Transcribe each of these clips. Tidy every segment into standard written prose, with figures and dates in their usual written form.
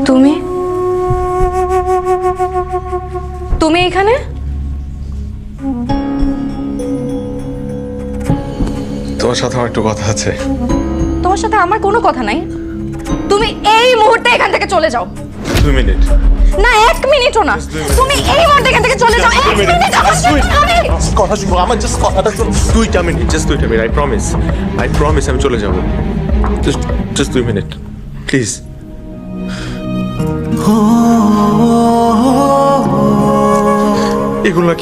তুমি তুমি এখানে? তোমার সাথে আমার একটু কথা আছে। তোমার সাথে আমার কোনো কথা নাই। তুমি এই মুহূর্তে এখান থেকে চলে যাও। 2 মিনিট। না 1 মিনিটও না। তুমি এই মুহূর্তে এখান থেকে চলে যাও। 1 মিনিট কথা শুনো, আমার জাস্ট কথাটা শুনো। 2টা মিনিট, জাস্ট 2টা মিনিট। আই প্রমিস আমি চলে যাব। Just 2 minute please. এগুলা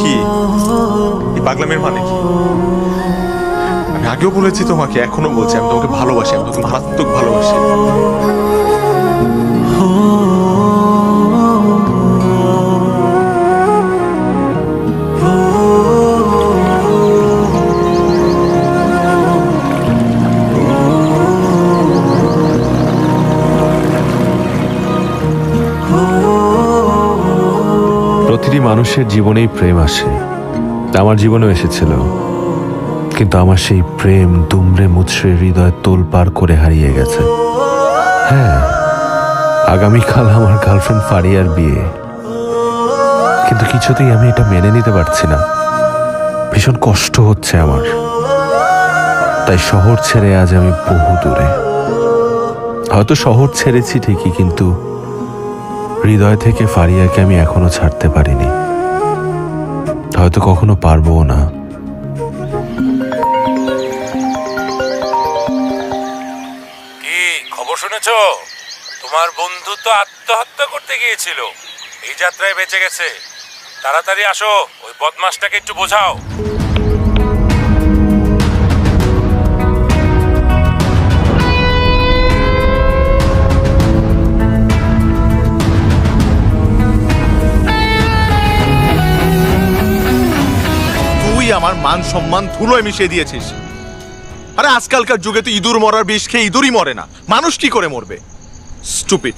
কি? এই পাগলামের মানে কি? আমি আগেও বলেছি তোমাকে, এখনো বলছি, আমি তোমাকে ভালোবাসি, আমি তোমাকে মারাত্মক ভালোবাসি। প্রতিটি মানুষের জীবনেই প্রেম আসে, আমার জীবনেও এসেছিল, কিন্তু আমার সেই প্রেম দুমড়ে মুচড়ে হৃদয় তোলপাড় করে হারিয়ে গেছে। হ্যাঁ, আগামীকাল আমার গার্লফ্রেন্ড ফারিয়ার বিয়ে, কিন্তু কিছুতেই আমি এটা মেনে নিতে পারছি না। ভীষণ কষ্ট হচ্ছে আমার, তাই শহর ছেড়ে আজ আমি বহু দূরে। হয়তো শহর ছেড়েছি ঠিকই, কিন্তু হৃদয় থেকে ফারিয়াকে আমি এখনো ছাড়তে পারিনি, হয়তো কখনো পারবো না। কি খবর শুনেছ? তোমার বন্ধু তো আত্মহত্যা করতে গিয়েছিল, এই যাত্রায় বেঁচে গেছে। তাড়াতাড়ি আসো, ওই বদমাশটাকে একটু বোঝাও। আমার মান সম্মান ধুলোয় মিশিয়ে দিয়েছিস। আরে আজকালকার যুগে তো ইঁদুর মরার বিষ খেয়ে ইঁদুরই মরে না, মানুষ কি করে মরবে? স্টুপিড।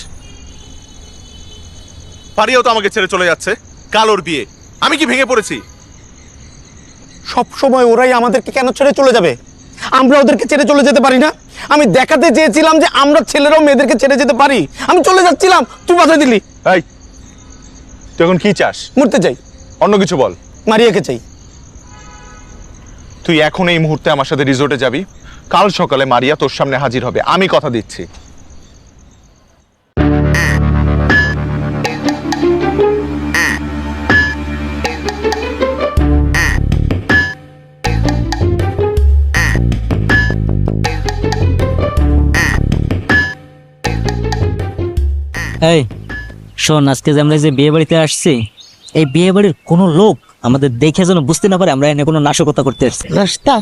ফারিয়াও তো আমাকে ছেড়ে চলে যাচ্ছে, কাল ওর বিয়ে। আমি কি ভেঙে পড়েছি? সব সময় ওরাই আমাদেরকে কেন ছেড়ে চলে যাবে? আমরা ওদেরকে ছেড়ে চলে যেতে পারি না? আমি দেখাতে চেয়েছিলাম যে আমরা ছেলেরাও মেয়েদেরকে ছেড়ে যেতে পারি। আমি চলে যাচ্ছিলাম, তুই বাধা দিলি। এই তুই এখন কি চাস? মরতে চাই। অন্য কিছু বল। মারিয়াকে চাই। তুই এখন এই মুহূর্তে আমার সাথে রিসোর্টে যাবি, কাল সকালে মারিয়া তোর সামনে হাজির হবে, আমি কথা দিচ্ছি। এই শোন, আজকে যে আমরা যে বিয়ে বাড়িতে আসছি, এই বিয়ে বাড়ির কোনো লোক আমাদের দেখে যেন বুঝতে না পারে আমরা এনে কোনো নাশকতা করতে আসছি। নাস্তা?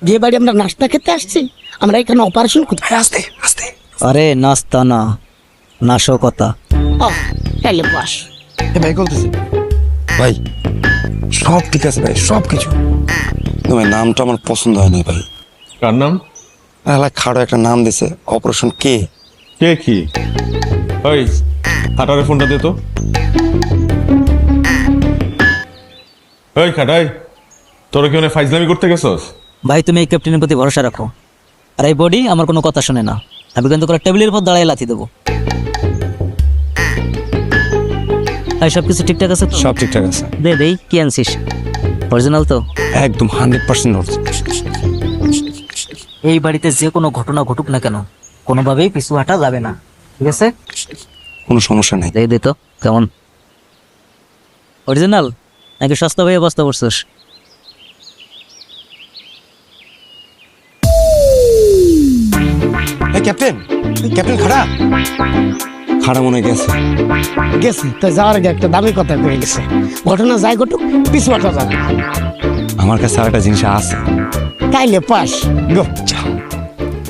বিয়ে বাড়ি আমরা নাস্তা খেতে আসছি? আমরা এখানে অপারেশন করতে। আস্তে আস্তে। আরে নাস্তা না, নাশকতা। তাহলে বাস। ভাই বলতেছি ভাই, সব ঠিক আছে ভাই, সব কিছু। ভাই নামটা আমার পছন্দ হয়নি ভাই। কার নাম? খাড়ো একটা নাম দিছে, অপারেশন কে। কে কি? ওই খাটারে ফোনটা দে তো। ওই খাটাই, তোরা কি ফাইজলামি করতে গেছস? ভাই তুমি এই ক্যাপ্টেনের প্রতি ভরসা রাখো, আর এই বডি আমার কোনো কথা শুনে না। আমি কিন্তু করে টেবিলের উপর দাঁড়ায় লাথি দেবো। তাই সবকিছু ঠিকঠাক আছে তো? সব ঠিকঠাক আছে। দে দেই, কি আনছিস? অরিজিনাল তো? একদম 100% এই বাড়িতে যে কোনো ঘটনা ঘটুক না কেন, কোনোভাবেই পিছু হাঁটা যাবে না, ঠিক আছে? কোনো সমস্যা নেই। দে তো কেমন অরিজিনাল নাকি সস্তা ভাই অবস্থা করছিস? ক্যাপ্টেন, ক্যাপ্টেন খাড়া মনে গেছে। গেছে তো, যাওয়ার আগে একটা দামি কথা করে গেছে। ঘটনা যাই ঘটুক, পিছু হাঁটা যাবে না। আমার কাছে আর একটা জিনিস আছে। তাইলে পাস।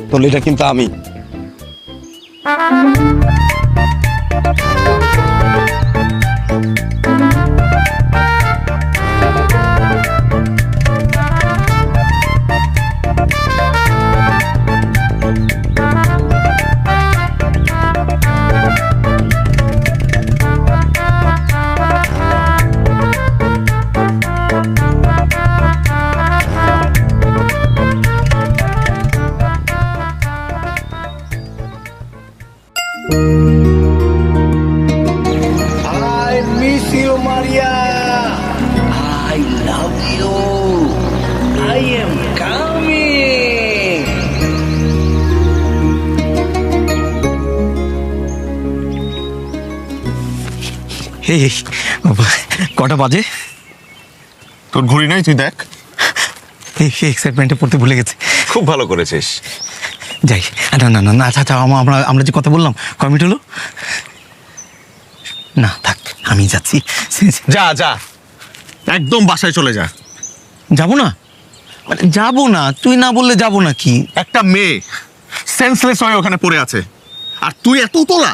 তো এটা কিন্তু আমি। I miss you, Maria. I love you. I am coming. এই কটা বাজে? তোর ঘড়ি নাই, তুই দেখ। এই এক্সাইটমেন্টে পড়তে ভুলে গেছে। খুব ভালো করেছিস। যাই, না না না না, আচ্ছা আচ্ছা, আমরা যে কথা বললাম কমিট হলো না? থাক, আমি যাচ্ছি। যা যা, একদম বাসায় চলে যা। যাবো না মানে যাবো না, তুই না বললে যাবো না কি? একটা মেয়ে সেন্সলেস হয়ে ওখানে পড়ে আছে, আর তুই এত তোলা,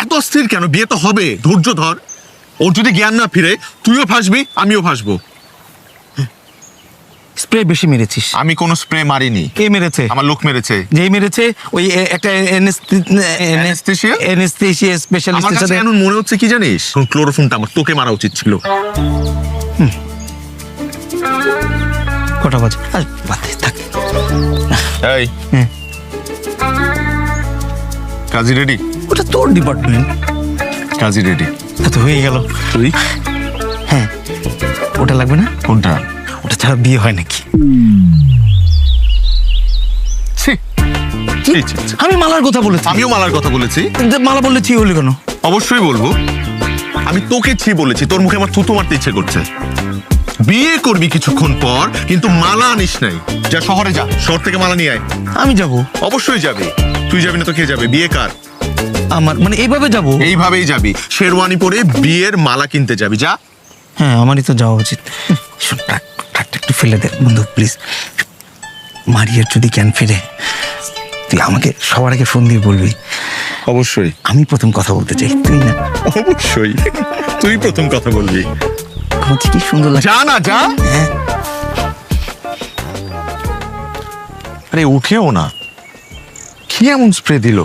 এত অস্থির কেন? বিয়ে তো হবে, ধৈর্য ধর। ওর যদি জ্ঞান না ফিরে তুইও ফাঁসবি, আমিও ফাঁসবো। স্প্রে বেশি মেরেছিস। আমি কোনো স্প্রে মারিনি। কে মেরেছে? আমার লোক মেরেছে। যেই মেরেছে ওই একটা Anesthesia? অ্যানেস্থেসিয়া আমার স্পেশালিস্টের কাছে সাথে। এখন মনে হচ্ছে কি জানিস, ক্লোরোফর্মটা আমার তোকে মারা উচিত ছিল। কটা বাজে? আর বাদ দে, থাক। এই হুম। কাজী রেডি? ওটা তোর ডিপার্টমেন্ট। কাজী রেডি। তো হয়ে গেল। তুই? হ্যাঁ, ওটা লাগবে না? কোনটা? ওটা ছাড়া বিয়ে হয় নাকি? ছি, ছি, ছি, ছি। আমি মালার কথা বলেছি। আমিও মালার কথা বলেছি। মালা বললে ছি হলি কেন? অবশ্যই বলবো। আমি তোকে ছি বলেছি, তোর মুখে আমার থুতু মারতে ইচ্ছে করছে। বিয়ে করবি কিছুক্ষণ পর, কিন্তু মালা আনিস নাই। যা শহরে যা, শহর থেকে মালা নিয়ে আয়। আমি যাব। অবশ্যই যাবি। তুই যাবি না তো কে যাবে? বিয়ে কার? আমার মানে এইভাবে যাব? এইভাবেই যাবি, শেরওয়ানি পরে বিয়ের মালা কিনতে যাবি। যা। হ্যাঁ, আমারই তো যাওয়া উচিত। শোন, টাকটা একটু ফেলে দে বন্ধু, প্লিজ। মারিয়ার যদি জ্ঞান ফিরে, তুই আমাকে সবার আগে ফোন দিয়ে বলবি। অবশ্যই। আমি প্রথম কথা বলতে চাই, তুই না। অবশ্যই তুই প্রথম কথা বলবি। আমার যে কি সুন্দর লাগে। যা না, যা। হ্যাঁ, আরে উঠেও না, কি এমন স্প্রে দিল?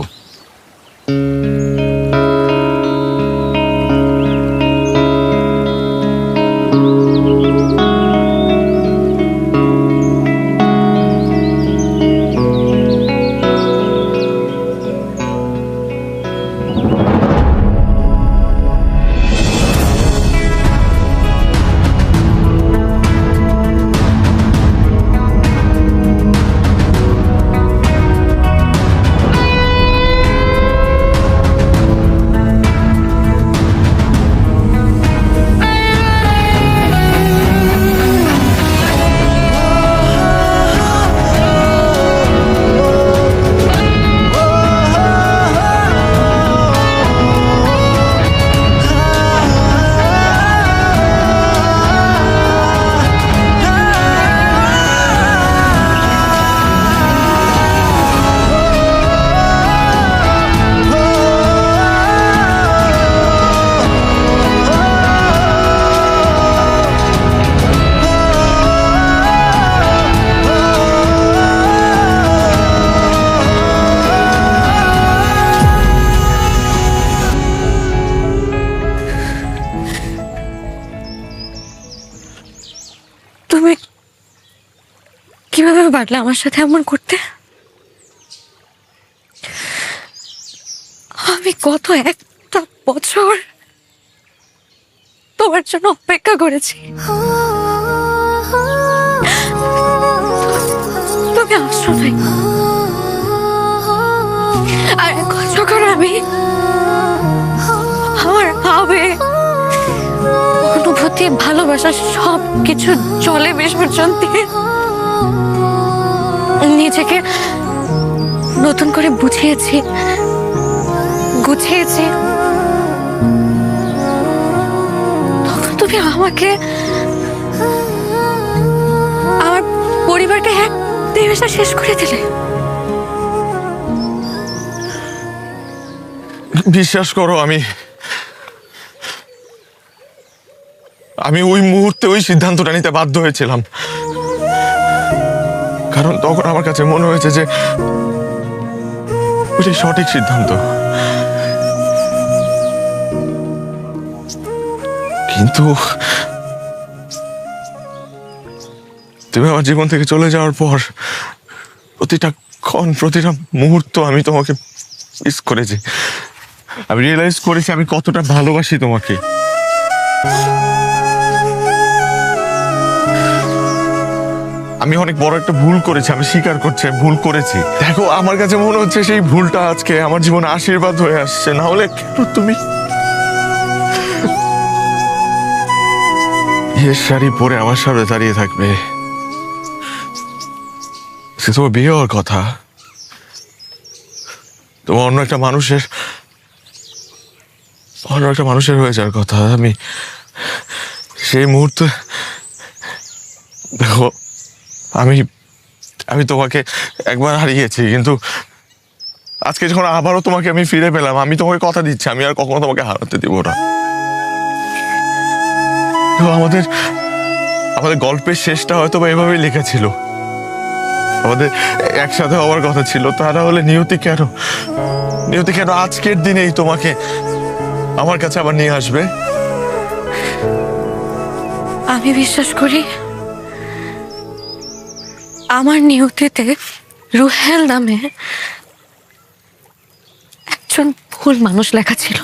তুমি কিভাবে পারলে আমার সাথে এমন করতে? আমি গত একটা বছর তোমার জন্য অপেক্ষা করেছি। তুমি আসো নাই, আর এখন যখন আমি আমার আবেগ, অনুভূতি, ভালোবাসা সব কিছু জলে বিসর্জন দিয়ে নিজেকে নতুন করে বুঝিয়েছি, গুছিয়েছি, তখন তুমি আমাকে, আমার পরিবারকে এক নিমেষে শেষ করে দিলে। বিশ্বাস করো, আমি ওই মুহূর্তে ওই সিদ্ধান্তটা নিতে বাধ্য হয়েছিলাম, কারণ তখন আমার কাছে মনে হয়েছে যে ওইটাই সঠিক সিদ্ধান্ত। কিন্তু তুমি আমার জীবন থেকে চলে যাওয়ার পর প্রতিটা ক্ষণ, প্রতিটা মুহূর্ত আমি তোমাকে মিস করেছি। আমি রিয়েলাইজ করেছি আমি কতটা ভালোবাসি তোমাকে। আমি অনেক বড় একটা ভুল করেছি, আমি স্বীকার করছি আমি ভুল করেছি। দেখো আমার কাছে মনে হচ্ছে সেই ভুলটা আজকে আমার জীবনে আশীর্বাদ হয়ে আসছে। না হলে কেন তুমি বিয়ের শাড়ি পরে আমার সামনে দাঁড়িয়ে থাকবে? সে তোমার বিয়ে হওয়ার কথা, তোমার অন্য একটা মানুষের হয়ে যাওয়ার কথা। আমি সেই মুহূর্তে দেখো আমি তোমাকে একবার হারিয়েছি, কিন্তু আজকে যখন আবারও তোমাকে আমি ফিরে পেলাম, আমি তোমাকে কথা দিচ্ছি আমি আর কখনো তোমাকে হারাতে দিব না। আমাদের গল্পের শেষটা হয়তো বা এভাবেই লেখা ছিল, আমাদের একসাথে হওয়ার কথা ছিল। তা না হলে নিয়তি কেন আজকের দিনেই তোমাকে আমার কাছে আবার নিয়ে আসবে? আমি বিশ্বাস করি আমার নিয়তিতে রুহেল নামে একজন ভুল মানুষ লেখা ছিল।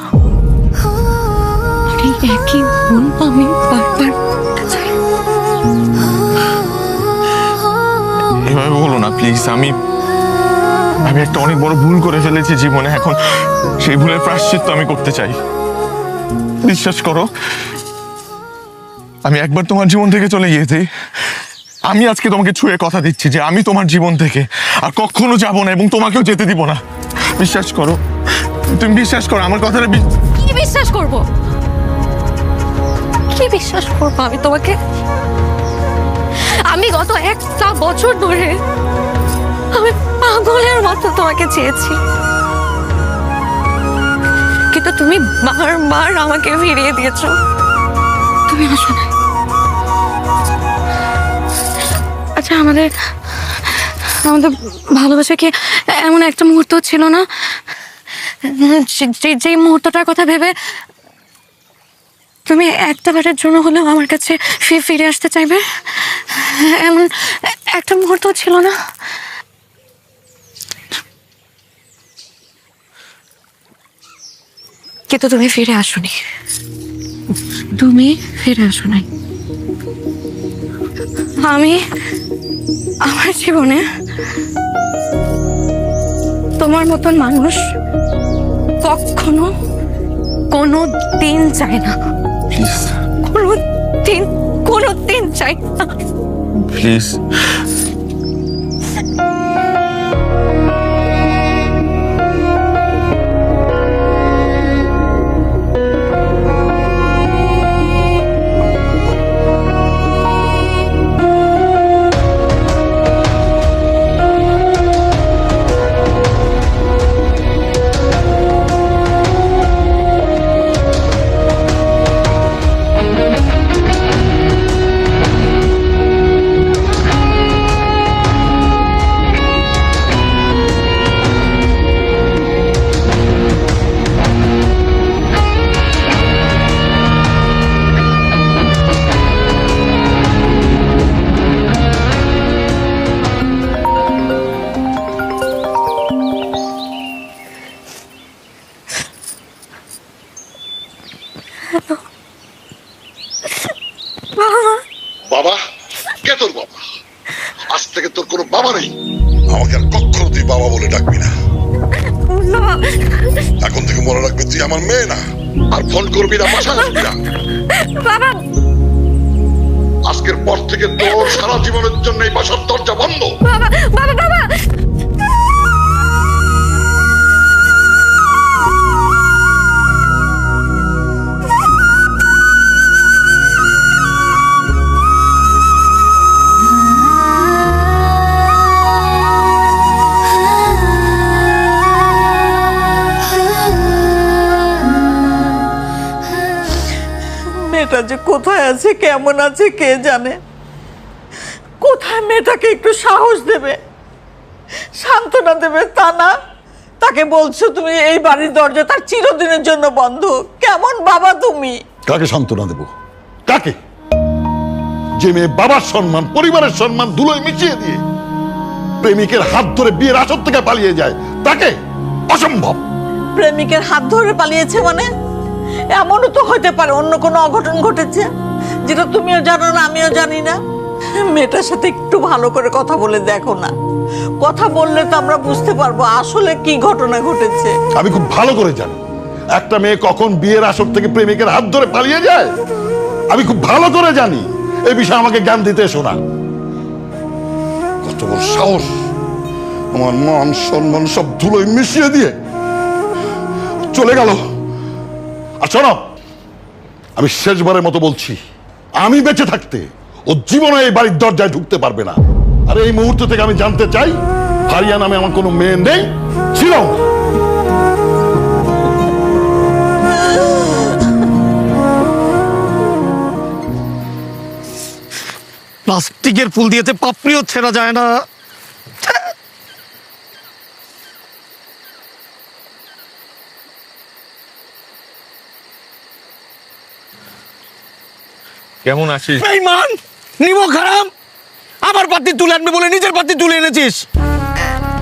এই একই ভুল আমি বারবার করতে চাই। এভাবে বলো না প্লিজ। আমি একটা অনেক বড় ভুল করে ফেলেছি জীবনে, এখন সেই ভুলের প্রায়শ্চিত্ত আমি করতে চাই। বিশ্বাস করো, আমি একবার তোমার জীবন থেকে চলে গিয়েছি, আমি আজকে তোমাকে ছুঁয়ে কথা দিচ্ছি যে আমি তোমার জীবন থেকে আর কখনো যাব না এবং তোমাকেও যেতে দিব না। বিশ্বাস করো, তুমি বিশ্বাস করো আমার কথাটা। কি বিশ্বাস করব? কি বিশ্বাস করব আমি তোমাকে? আমি গত একটা বছর ধরে আমি পাগলের মতো তোমাকে চেয়েছি, কিন্তু তুমি বারবার আমাকে ফিরিয়ে দিয়েছো। তুমি আসো না। আচ্ছা, আমাদের ভালোবাসা কি এমন একটা মুহূর্ত ছিল না যে মুহূর্তটার কথা ভেবে তুমি একটা বারের জন্য হলেও আমার কাছে ফিরে আসতে চাইবে? এমন একটা মুহূর্ত ছিল না? কিন্তু তুমি ফিরে আসোনি, তুমি ফিরে আসো নাই। আমি আমার জীবনে তোমার মতন মানুষ কখনো কোনো দিন চাই না। প্লিজ কোনো দিন চাই না। প্লিজ। বাবা, কে তোর বাবা? আজ থেকে তোর কোনো বাবা নেই। আমাকে আর কখনো তুই বাবা বলে ডাকবি না। এখন থেকে মনে রাখবি তুই আমার মেয়ে না। আর ফোন করবি না, বাসায় আসবি না। বাবা, আজকের পর থেকে তোর সারা জীবনের জন্য এই বাসার দরজা বন্ধ। বাবা, বাবা, বাবা। মেয়েটা যে কোথায় আছে, কেমন আছে কে জানে। কোথায় মেয়েটাকে একটু সাহস দেবে, সান্ত্বনা দেবে, তা না তাকে বলছো তুমি এই বাড়ির দরজা তার চিরদিনের জন্য বন্ধ। কেমন বাবা তুমি? কাকে সান্ত্বনা দেব? কাকে? যে মেয়ে বাবার সম্মান, পরিবারের সম্মান ধুলোয় মিশিয়ে দিয়ে প্রেমিকের হাত ধরে বিয়ের আসর থেকে পালিয়ে যায়, তাকে? অসম্ভব। প্রেমিকের হাত ধরে পালিয়েছে মানে এমনও তো হতে পারে অন্য কোনো অঘটন ঘটেছে যেটা তুমিও জানো না আমিও জানি না। মেয়েটার সাথে একটু ভালো করে কথা বলে দেখো না, কথা বললে তো আমরা বুঝতে পারবো আসলে কি ঘটনা ঘটেছে। আমি খুব ভালো করে জানি একটা মেয়ে কখন বিয়ের আসর থেকে প্রেমিকের হাত ধরে পালিয়ে যায়। আমি খুব ভালো করে জানি, এই বিষয়ে আমাকে জ্ঞান দিতে এসো না। কত বড় সাহস, আমার মান সম্মান সব ধুলোয় মিশিয়ে দিয়ে চলে গেল। আর শোনো, আমি শেষবারের মতো বলছি, আমি বেঁচে থাকতে ও জীবনে এই বাড়ির দরজায় ঢুকতে পারবে না। আর এই মুহূর্ত থেকে আমি জানতে চাই, ফারিয়া নামে আমার কোনো মেয়ে নেই, ছিল না। প্লাস্টিকের ফুল দিয়েতে পাপড়িও ছেঁড়া যায় না। কেমন আছিস? বেঈমান, নিমো খারাপ, আমার পাত্তি তুলে আনবে বলে নিজের পাত্তি তুলে এনেছিস।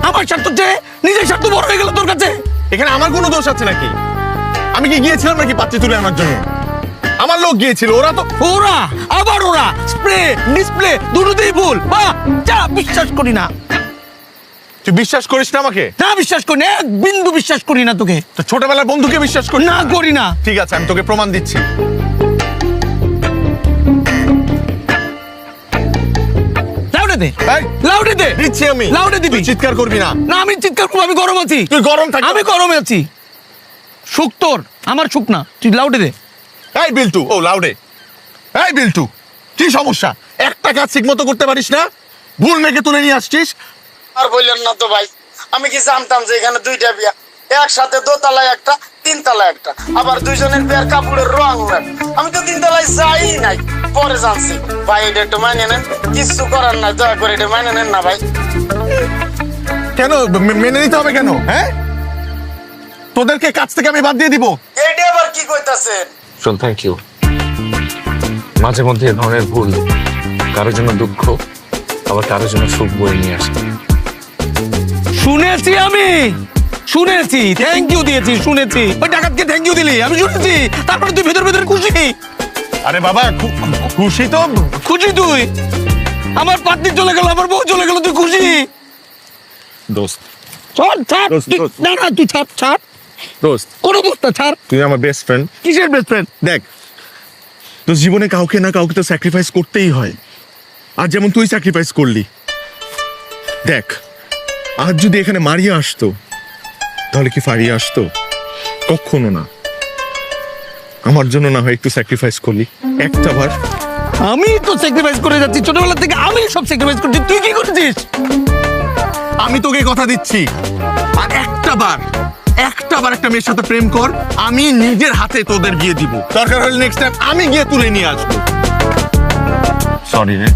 আমার স্বার্থ চেয়ে নিজের স্বার্থ বড় হয়ে গেল তোর কাছে। এখানে আমার কোনো দোষ আছে নাকি? আমি কি গিয়েছিলাম নাকি পাত্রী তুলে আনার জন্য? আমার লোক গিয়েছিল, ওরা তো ওরা আবার ওরা স্প্রে ডিসপ্লে দুটোতেই ভুল। বাহ, যা, বিশ্বাস করি না। তুই বিশ্বাস করিস না আমাকে? না, বিশ্বাস করি না, এক বিন্দু বিশ্বাস করি না তোকে। তো ছোটবেলার বন্ধুকে বিশ্বাস করি না, করি না। ঠিক আছে, আমি তোকে প্রমাণ দিচ্ছি। লাউডে দে, এই, লাউডে দে। দিচ্ছি আমি। লাউডে দিবি। তুই চিৎকার করবি না। না, আমি চিৎকার করবো, আমি গরম আছি। তুই গরম থাক। আমি গরমে আছি। সুখ তোর, আমার সুখ না। তুই লাউডে দে। এই বিল্টু, ও লাউডে। এই বিল্টু, কি সমস্যা? একটা কাজ ঠিক মতো করতে পারিস না? ভুল মেয়েকে তুলে নিয়ে আসছিস। আর বললেন না তো ভাই, আমি কি জানতাম যে এখানে দুইটা বিয়া, একসাথে দোতলায় একটা, তিনতলায় একটা, আবার দুইজনের বিয়ার কাপড়ের রং এক। আমি তো তিনতলায় যাই নাই, পরে জানছি। ভাই এটা একটু মাইনে নেন, কিছু করার নাই, দয়া করে এটা মাইনে নেন না ভাই। কেন মেনে নিতে হবে কেন? হ্যাঁ, তোদেরকে কাজ থেকে আমি বাদ দিয়ে দিব? এটা আবার কি কইতাছেন? শোন, থ্যাংক ইউ। মাঝে মধ্যে এ ধরনের ভুল কারোর জন্য দুঃখ, আবার কারোর জন্য সুখ বয়ে নিয়ে আসে। শুনেছি, আমি শুনেছি, থ্যাংক ইউ দিয়েছি, শুনেছি। ওই ডাকাতকে থ্যাংক ইউ দিলি, আমি শুনেছি। তারপরে তুই ভেতর ভেতর খুশি। আরে বাবা, খুশি তো খুশি তুই? আমার পাত্নী চলে গেল, আমার বউ চলে গেল, তুই খুশি? দোস্ত, ছাড়, ছাড়। দোস্ত, দোস্ত। না না, তুই ছাড়, ছাড়। দোস্ত, কোনো বস্তা ছাড়। তুই আমার বেস্ট ফ্রেন্ড। কিসের বেস্ট ফ্রেন্ড? দেখ, তো জীবনে কাউকে না কাউকে তো স্যাক্রিফাইস করতেই হয়। আর যেমন তুই স্যাক্রিফাইস করলি। দেখ, আজ যদি এখানে মারিয়া আসতো, তাহলে কি ফারিয়া আসতো? কখনো না। আমার জন্য না হয় একটু স্যাক্রিফাইস করলি, একটা বার। আমি তো স্যাক্রিফাইস করে যাচ্ছি ছোটবেলা থেকে, আমি সব স্যাক্রিফাইস করছি। তুই কি করেছিস? আমি তোকে কথা দিচ্ছি, আর একটা বার একটা মেয়ের সাথে প্রেম কর, আমি নিজের হাতে তোদের বিয়ে দিব। দরকার হলে নেক্সট টাইম আমি গিয়ে তুলে নিয়ে আসবো। সরি রে।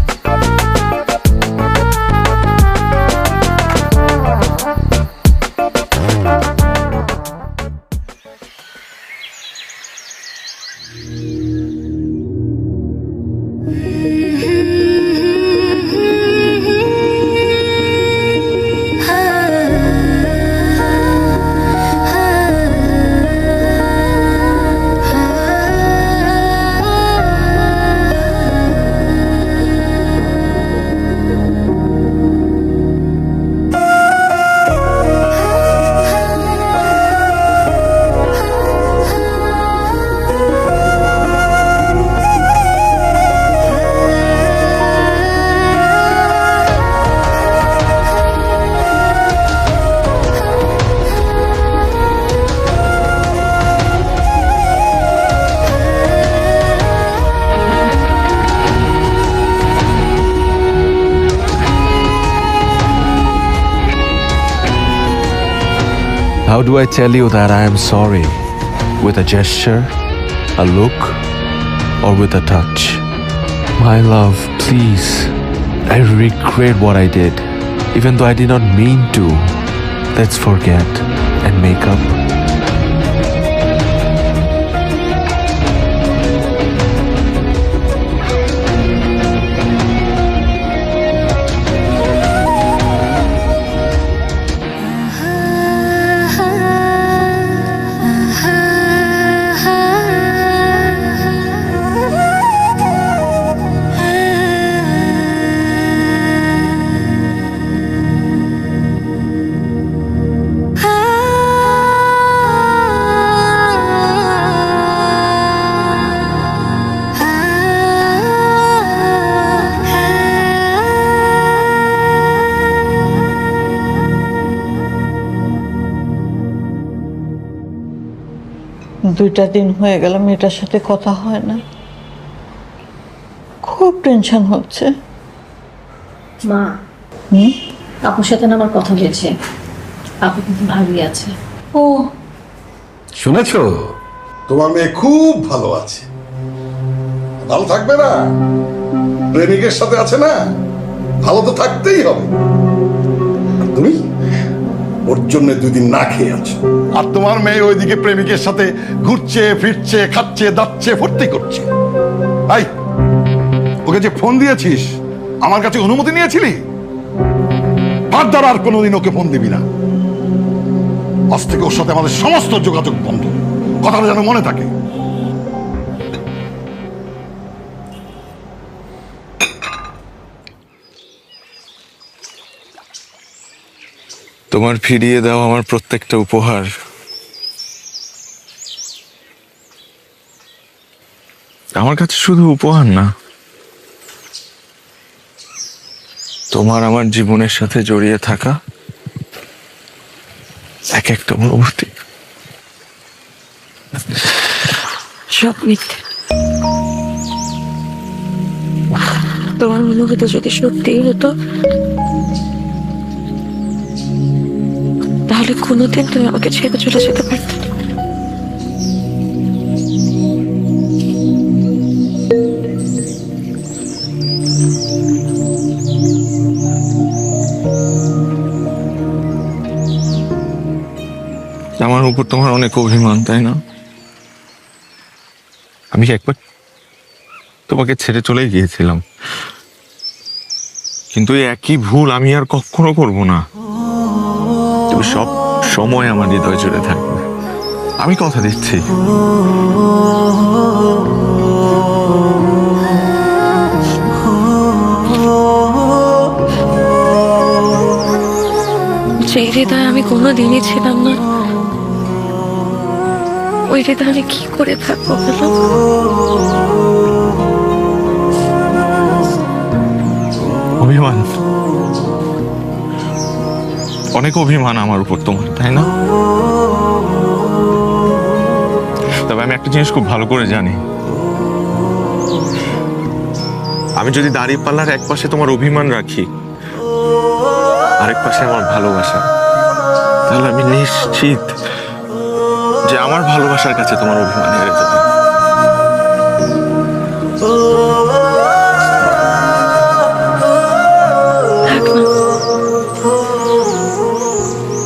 How do I tell you that I am sorry? With a gesture, a look, or with a touch? My love, please. I regret what I did. Even though I did not mean to. Let's forget and make up. 2টা দিন হয়ে গেল মেয়েটার সাথে কথা হয় না, খুব টেনশন হচ্ছে। মা, আপুর সাথে না আমার কথা হয়েছে, আপু কিন্তু ভালোই আছে। ও শুনেছো, তোমার মেয়ে খুব ভালো আছে। ভালো থাকবে না? প্রেমিকের সাথে আছে না, ভালো তো থাকতেই হবে। আর তুমি ওর জন্য 2 দিন না খেয়ে আছো, আর তোমার মেয়ে ওইদিকে প্রেমিকের সাথে ঘুরছে ফিরছে, খাচ্ছে দাচ্ছে, ফুর্তি করছে। আই, ওকে যে ফোন দিয়েছিস, আমার কাছে অনুমতি নিয়েছিলি? ফার্দার আর কোনোদিন ওকে ফোন দিবি না। আজ থেকে ওর সাথে আমাদের সমস্ত যোগাযোগ বন্ধ। কথাটা যেন মনে থাকে। তোমার ফিরিয়ে দাও আমার প্রত্যেকটা উপহার আমার কাছে শুধু উপহার না, তোমার আমার জীবনের সাথে জড়িয়ে থাকা এক একটা অনুভূতি। সব মিথ্যে। তোমার অনুভূতি যদি সত্যিই হতো, তাহলে কোনোদিন তুমি আমাকে ছেড়ে চলে যেতে পারতে না। আমার উপর তোমার অনেক অভিমান, তাই না? আমি একবার তোমাকে ছেড়ে চলে গিয়েছিলাম, কিন্তু এই একই ভুল আমি আর কখনো করব না। তুমি সব সময় আমার হৃদয় জুড়ে থাকবে, আমি কথা দিচ্ছি। যে হৃদয় আমি কোনোদিনই ছিলাম না, ওই হৃদয় আমি কি করে থাকবো বলো? অভিমান, অনেক অভিমান আমার উপর তোমার, তাই না? তবে আমি একটা জিনিস খুব ভালো করে জানি, আমি যদি দাঁড়িপাল্লার এক পাশে তোমার অভিমান রাখি, আরেক পাশে আমার ভালোবাসা, তাহলে আমি নিশ্চিত যে আমার ভালোবাসার কাছে তোমার অভিমান হেরে যাবে। থাক না,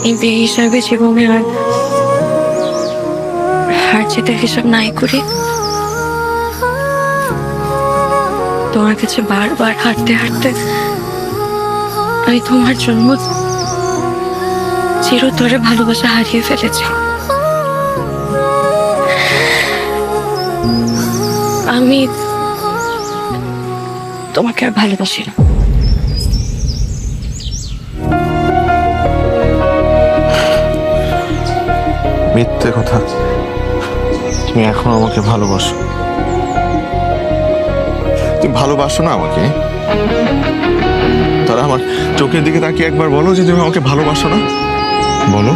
এই বিয়ে হিসাবে জীবনে আর হার জিতের হিসাব নাই করি। তোমার কাছে বারবার হাঁটতে হাঁটতে আমি তোমার জন্য চিরতরে ভালোবাসা হারিয়ে ফেলেছি। আমি তোমাকে আর ভালোবাসি না। মিথ্যে কথা, তুমি এখন আমাকে ভালোবাসো। তুমি ভালোবাসো না আমাকে? তারা আমার চোখের দিকে তাকিয়ে একবার বলো যে তুমি আমাকে ভালোবাসো না, বলো।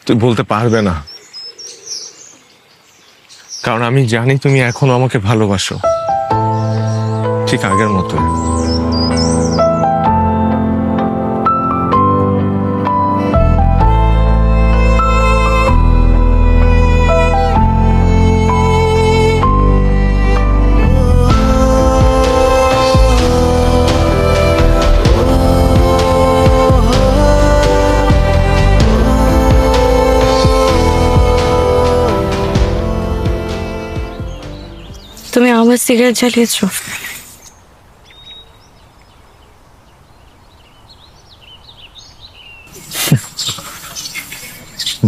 তুই বলতে পারবে না, কারণ আমি জানি তুমি এখনো আমাকে ভালোবাসো, ঠিক আগের মতো। তুমি আমার সিগারেট জ্বালিয়েছো।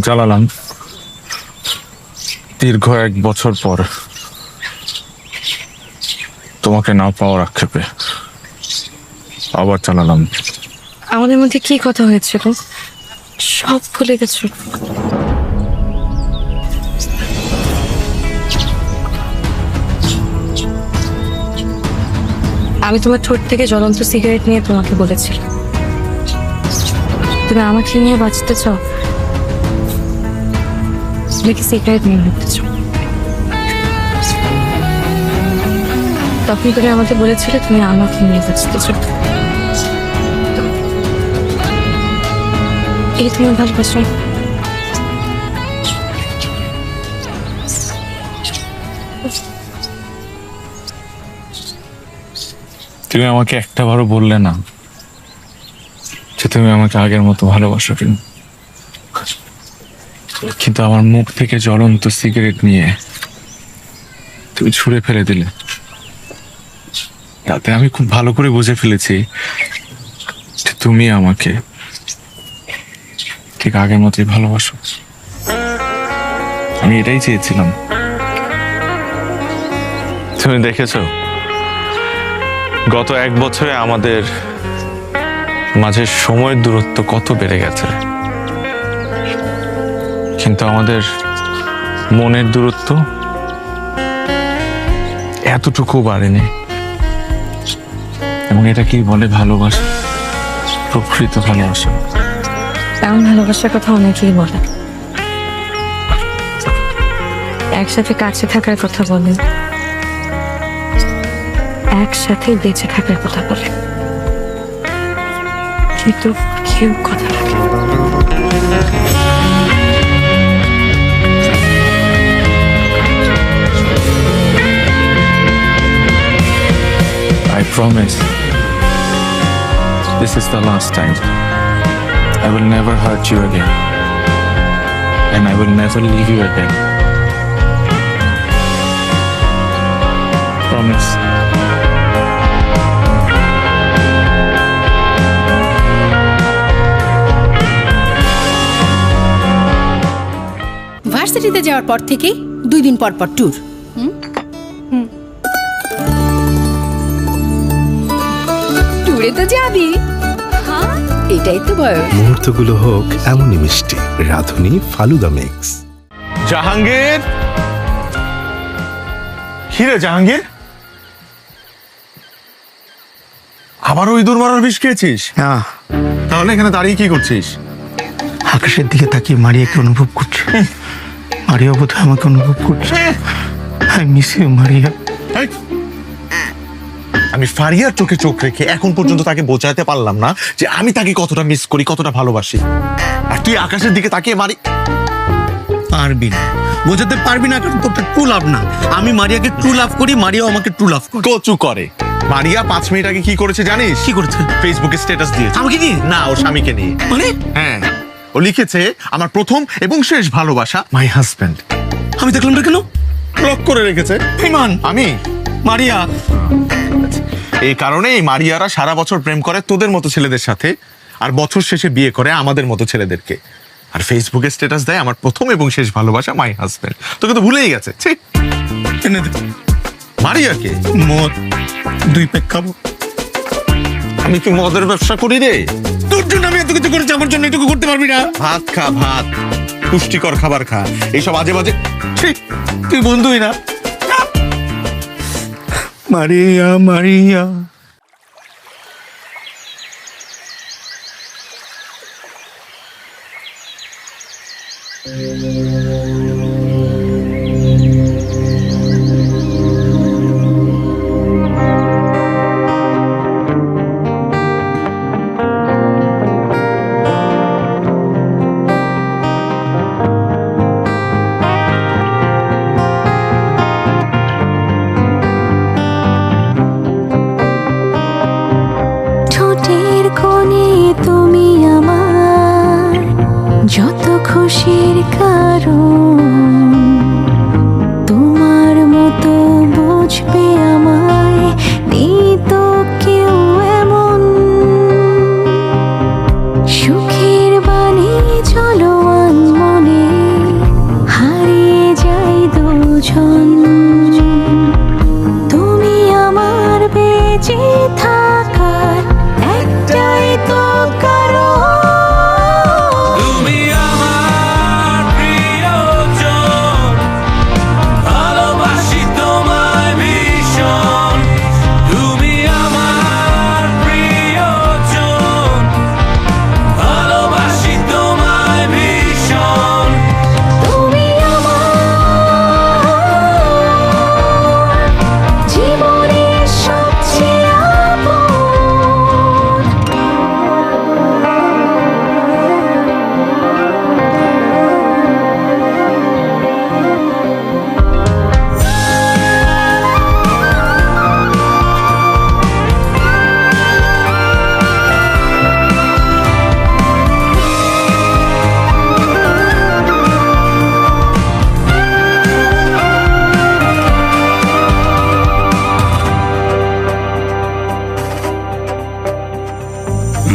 জ্বালালাম দীর্ঘ 1 বছর পর, তোমাকে না পাওয়ার আক্ষেপে আবার জ্বালালাম। আমাদের মধ্যে কি কথা হয়েছিল সব ভুলে গেছো। আমি তোমার ঠোঁট থেকে জ্বলন্ত সিগারেট নিয়ে তোমাকে বলেছিলাম, তুমি আমাকে নিয়ে বাঁচতে চাও নাকি সিগারেট নিয়ে মরতে চাও? তখন তুমি আমাকে বলেছিলে তুমি আমাকে নিয়ে বাঁচতে চাও। এই তোমার ভালোবাসা। তুমি আমাকে একটাবারও বললে না যে তুমি আমাকে আগের মতো ভালোবাসো কিনা, কিন্তু আমার মুখ থেকে জ্বলন্ত সিগারেট নিয়ে তুমি ছুঁড়ে ফেলে দিলে। তাতে আমি খুব ভালো করে বুঝে ফেলেছি যে তুমি আমাকে ঠিক আগের মতোই ভালোবাসো। আমি এটাই চেয়েছিলাম। তুমি দেখেছো গত 1 বছরে আমাদের মাঝে সময়ের দূরত্ব কত বেড়ে গেছে, কিন্তু আমাদের মনের দূরত্ব এতটুকু বাড়েনি। এবং এটা কি বলে ভালোবাসা, প্রকৃত ভালোবাসা। এমন ভালোবাসার কথা অনেকেই বলে, একসাথে কাছে থাকার কথা বলে, একসাথে বেঁচে থাকার কথা বলে, কিন্তু কেউ কথা রাখে না। I promise this is the last time. I will never hurt you again, and I will never leave you again. Promise. ভার্সিটিতে যাওয়ার পর থেকেই 2 দিন পর পর ট্যুর। ট্যুরে তো যাবি, হ্যাঁ এটাই তো বয়স। মুহূর্তগুলো হোক এমনই মিষ্টি। রাধুনী ফালুদা মিক্স। জাহাঙ্গীর, কিরে জাহাঙ্গীর, আবারও ইঁদুর মারার বিষ খেয়েছিস? হ্যাঁ, তাহলে এখানে দাঁড়িয়ে কি করছিস? আকাশের দিকে তাকিয়ে মারিয়াকে অনুভব করছে। মারিয়া বোধহয় আমাকে অনুভব করছে। I miss you Maria. এই, আমি ফারিয়ার চোখে চোখ রেখে এখন পর্যন্ত তাকে বোঝাতে পারলাম না যে আমি তাকে কতটা মিস করি, কতটা ভালোবাসি, আর তুই আকাশের দিকে তাকিয়ে পারবি না, বোঝাতে পারবি না, কারণ তোরটা ট্রু লাভ না। আমি মারিয়াকে ট্রু লাভ করি, মারিয়াও আমাকে ট্রু লাভ করে। কচু করে। মারিয়া 5 মিনিট আগে কি করেছে জানিস? কি করেছে? ফেসবুকে স্ট্যাটাস দিয়েছে। আমাকে নিয়ে? না, ওর স্বামীকে নিয়ে। মানে? হ্যাঁ, ও লিখেছে আমার প্রথম এবং শেষ ভালোবাসা মাই হাজবেন্ড। আমি দেখলাম না কেন? ব্লক করে রেখেছে। ইমান, আমি মারিয়া। এই কারণেই মারিয়ারা সারা বছর প্রেম করে তোদের মতো ছেলেদের সাথে, আর বছর শেষে বিয়ে করে আমাদের মতো ছেলেদেরকে, আর ফেসবুকে স্ট্যাটাস দেয় আমার প্রথম এবং শেষ ভালোবাসা মাই হাজবেন্ড। তোকে তো ভুলেই গেছে। এনে দে মারিয়াকে মদ, 2 প্যাক খাবো। আমি কি মদের ব্যবসা করি রে? তোর জন্য আমি এত কিছু করেছি, আমার জন্য এটুকু করতে পারবি না? ভাত খা, ভাত, পুষ্টিকর খাবার খা, এইসব আজে বাজে। তুই বন্ধুই না। মারিয়া মারিয়া। যত খুশির কারণ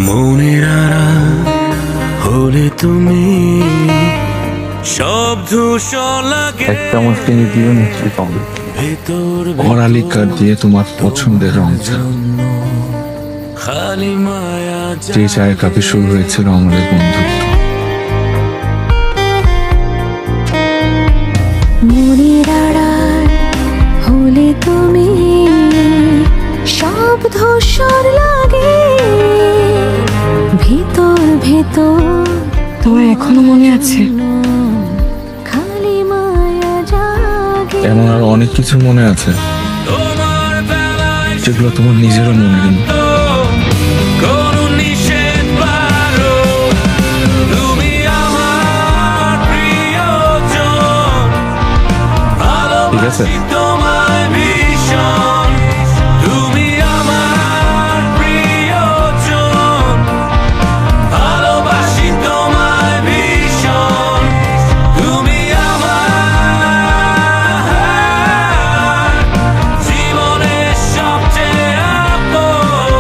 মনের আড়াল হলে তুমি সব ধূসর লাগে। এক চামচ চিনি দিয়ে মিষ্টি পাবে, ভেতর করালি কাঠ দিয়ে তোমার পছন্দের রং চা। খালি মায়া যে চায়ের কাপে শুরু হয়েছিল আমাদের বন্ধুত্ব। মনের আড়াল হলে তুমি সব ধূসর লাগে, ভিতর ভেতর তোমার এখনো মনে আছে? খালি মায়া জাগে। এমন আর অনেক কিছু মনে আছে তোমার বেলায় যেগুলো তোমার নিজেরও মনে নেই। কোন নিষেধ পারো, তুমি আমার প্রিয়জন। ঠিক আছে, ভালোবাসি তোমায় ভীষণ, তুমি আমার প্রিয়জন। ভালোবাসি তোমায় ভীষণ, তুমি আমার জীবনের সবচেয়ে আপন।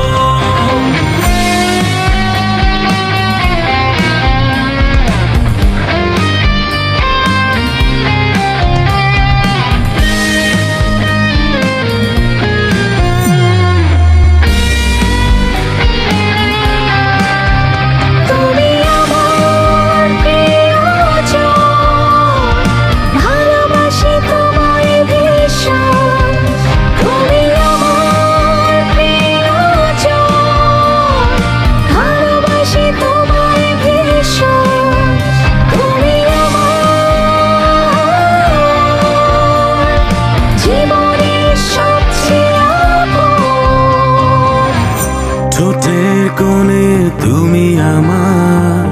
তুমি আমার প্রিয়জন, ভালোবাসি তোমায় ভীষণ। তুমি আমার প্রিয়জন, ভালোবাসি তোমায় ভীষণ। তুমি আমার জীবনের সবচেয়ে আপন। ঠোঁটের কোণে তুমি আমার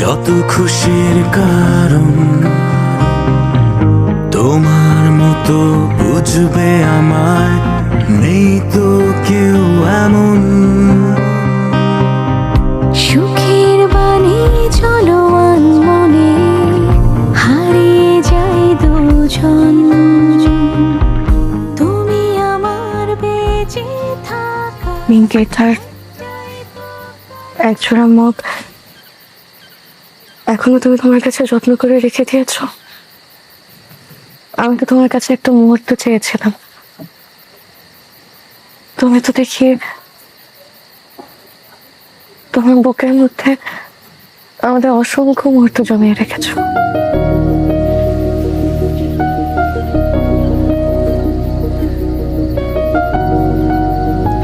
যত খুশির কারণ, তোমার মতো বুঝবে আমায় নেই তো কেউ এমন। সুখের বাণী চলো মনে হারিয়ে যাই দুজন। তুমি আমার বেঁচে থাকা মিঙ্কে তার একজোড়া মগ এখনো তুমি তোমার কাছে যত্ন করে রেখে দিয়েছ। আমি তো তোমার কাছে একটা মুহূর্ত চেয়েছিলাম, তুমি তো দেখি তোমার বুকের মধ্যে আমাদের অসংখ্য মুহূর্ত জমিয়ে রেখেছো।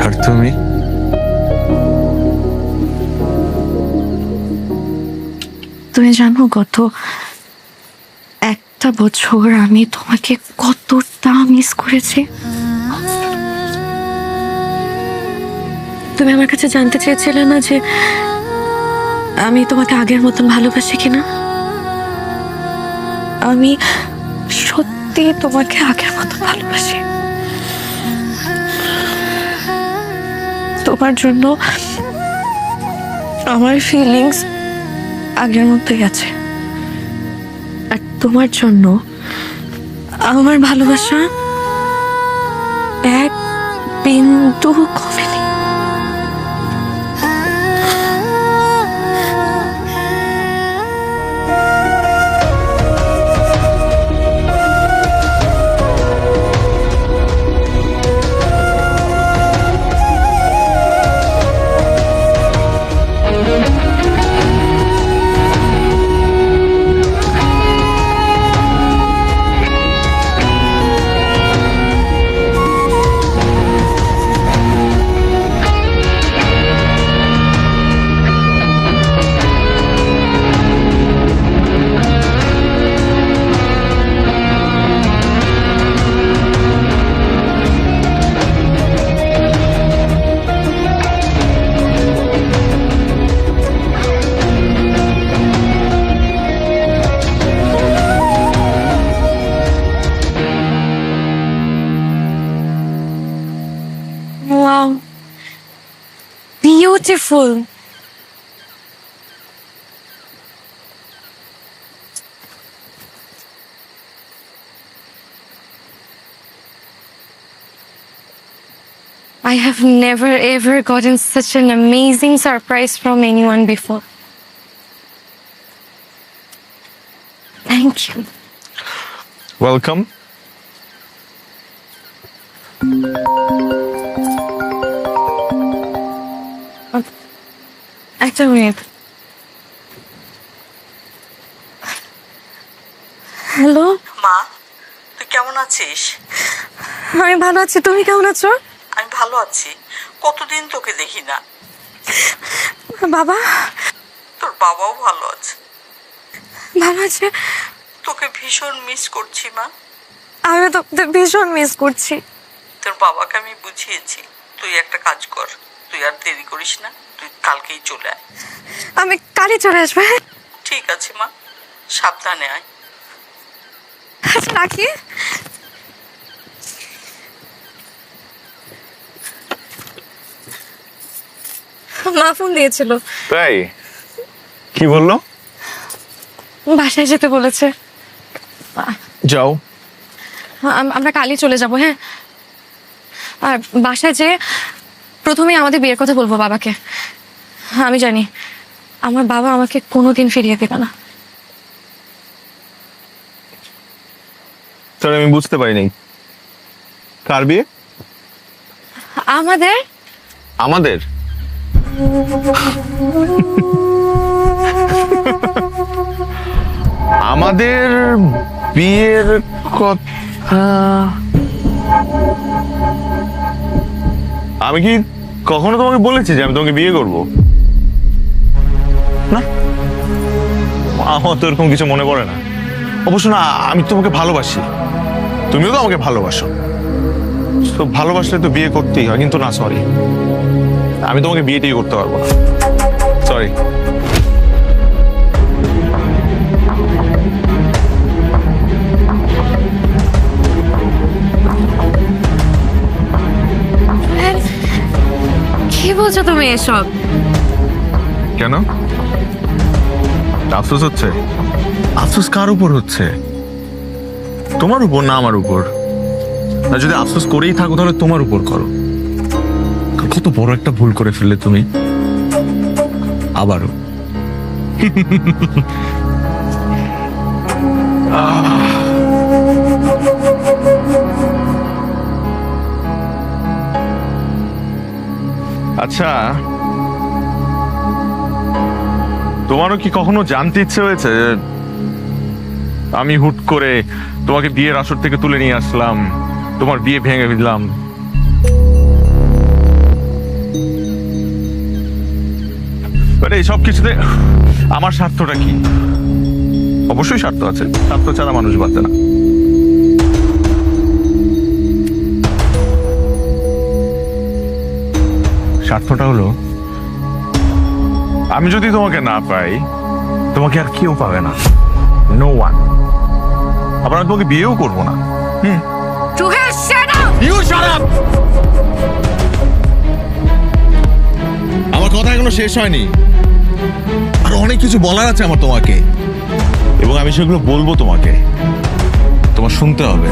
আর তুমি? তুমি জানো গত একটা বছর আমি তোমাকে কতটা মিস করেছি। তুমি আমার কাছে জানতে চেয়েছিলে না যে আমি তোমাকে আগের মতন ভালোবাসি কিনা? আমি সত্যি তোমাকে আগের মতন ভালোবাসি। তোমার জন্য আমার ফিলিংস আগের মতোই আছে, আর তোমার জন্য আমার ভালোবাসা এক বিন্দু কমেনি। Wow, beautiful. I I have never ever gotten such an amazing surprise from anyone before. Thank you. Welcome. একটা মিনিট। হ্যালো মা তুই কেমন আছিস? আমি ভালো আছি, তুমি কেমন আছো? আমি ভালো আছি, কতদিন তোকে দেখি না। বাবা? তোর বাবাও ভালো আছে। ভালো আছে? তোকে ভীষণ মিস করছি মা। আমি তো ভীষণ মিস করছি। তোর বাবাকে আমি বুঝিয়েছি, তুই একটা কাজ কর, তুই আর দেরি করিস না, তুই কালকেই চলে আয়। আমি কালই চলে আসবো। হ্যাঁ ঠিক আছে মা, সাবধানে আয়। আচ্ছা রাখি। মা ফোন দিয়েছিল। তাই? কি বললো? বাসায় যেতে বলেছে। যাও। আমরা কালই চলে যাব। হ্যাঁ, আর বাসায় যে প্রথমে আমাদের বিয়ের কথা বলবো বাবাকে। আমি জানি আমার বাবা আমাকে কোনোদিন ফিরিয়ে দেবে না। তাহলে আমি বুঝতে পারিনি, কার বিয়ে? আমাদের। আমাদের? আমাদের বিয়ের কথা আমি কি কখনো তোমাকে বলেছি যে আমি তোমাকে বিয়ে করব? না, আমার তো এরকম কিছু মনে পড়ে না। অবশ্য না, আমি তোমাকে ভালোবাসি, তুমিও তো আমাকে ভালোবাসো। তো ভালোবাসলে তো বিয়ে করতেই হয়। কিন্তু না, সরি, আমি তোমাকে বিয়েটাই করতে পারবো না। সরি। কি বলছো তুমি এসব? কেন আফসোস হচ্ছে? আফসোস কার উপর হচ্ছে? তোমার উপর না আমার উপর? আর যদি আফসোস করেই থাকো তাহলে তোমার উপর করো। কত বড় একটা ভুল করে ফেললে তুমি আবারও। আচ্ছা, তোমারও কি কখনো জানতে ইচ্ছে হয়েছে আমি হুট করে তোমাকে বিয়ের আসর থেকে তুলে নিয়ে আসলাম, তোমার বিয়ে ভেঙে দিলাম? এই সব কিছুতে আমার স্বার্থটা কি? অবশ্যই স্বার্থ আছে, স্বার্থ ছাড়া মানুষ বাঁচে না। স্বার্থটা হলো আমি যদি তোমাকে না পাই, তোমাকে আর কেউ পাবে না, নো ওয়ান। আবার আমি তোমাকে বিয়েও করবো না। আমার কথা এখনো শেষ হয়নি, আর অনেক কিছু বলার আছে আমার তোমাকে, এবং আমি সেগুলো বলবো তোমাকে, তোমার শুনতে হবে।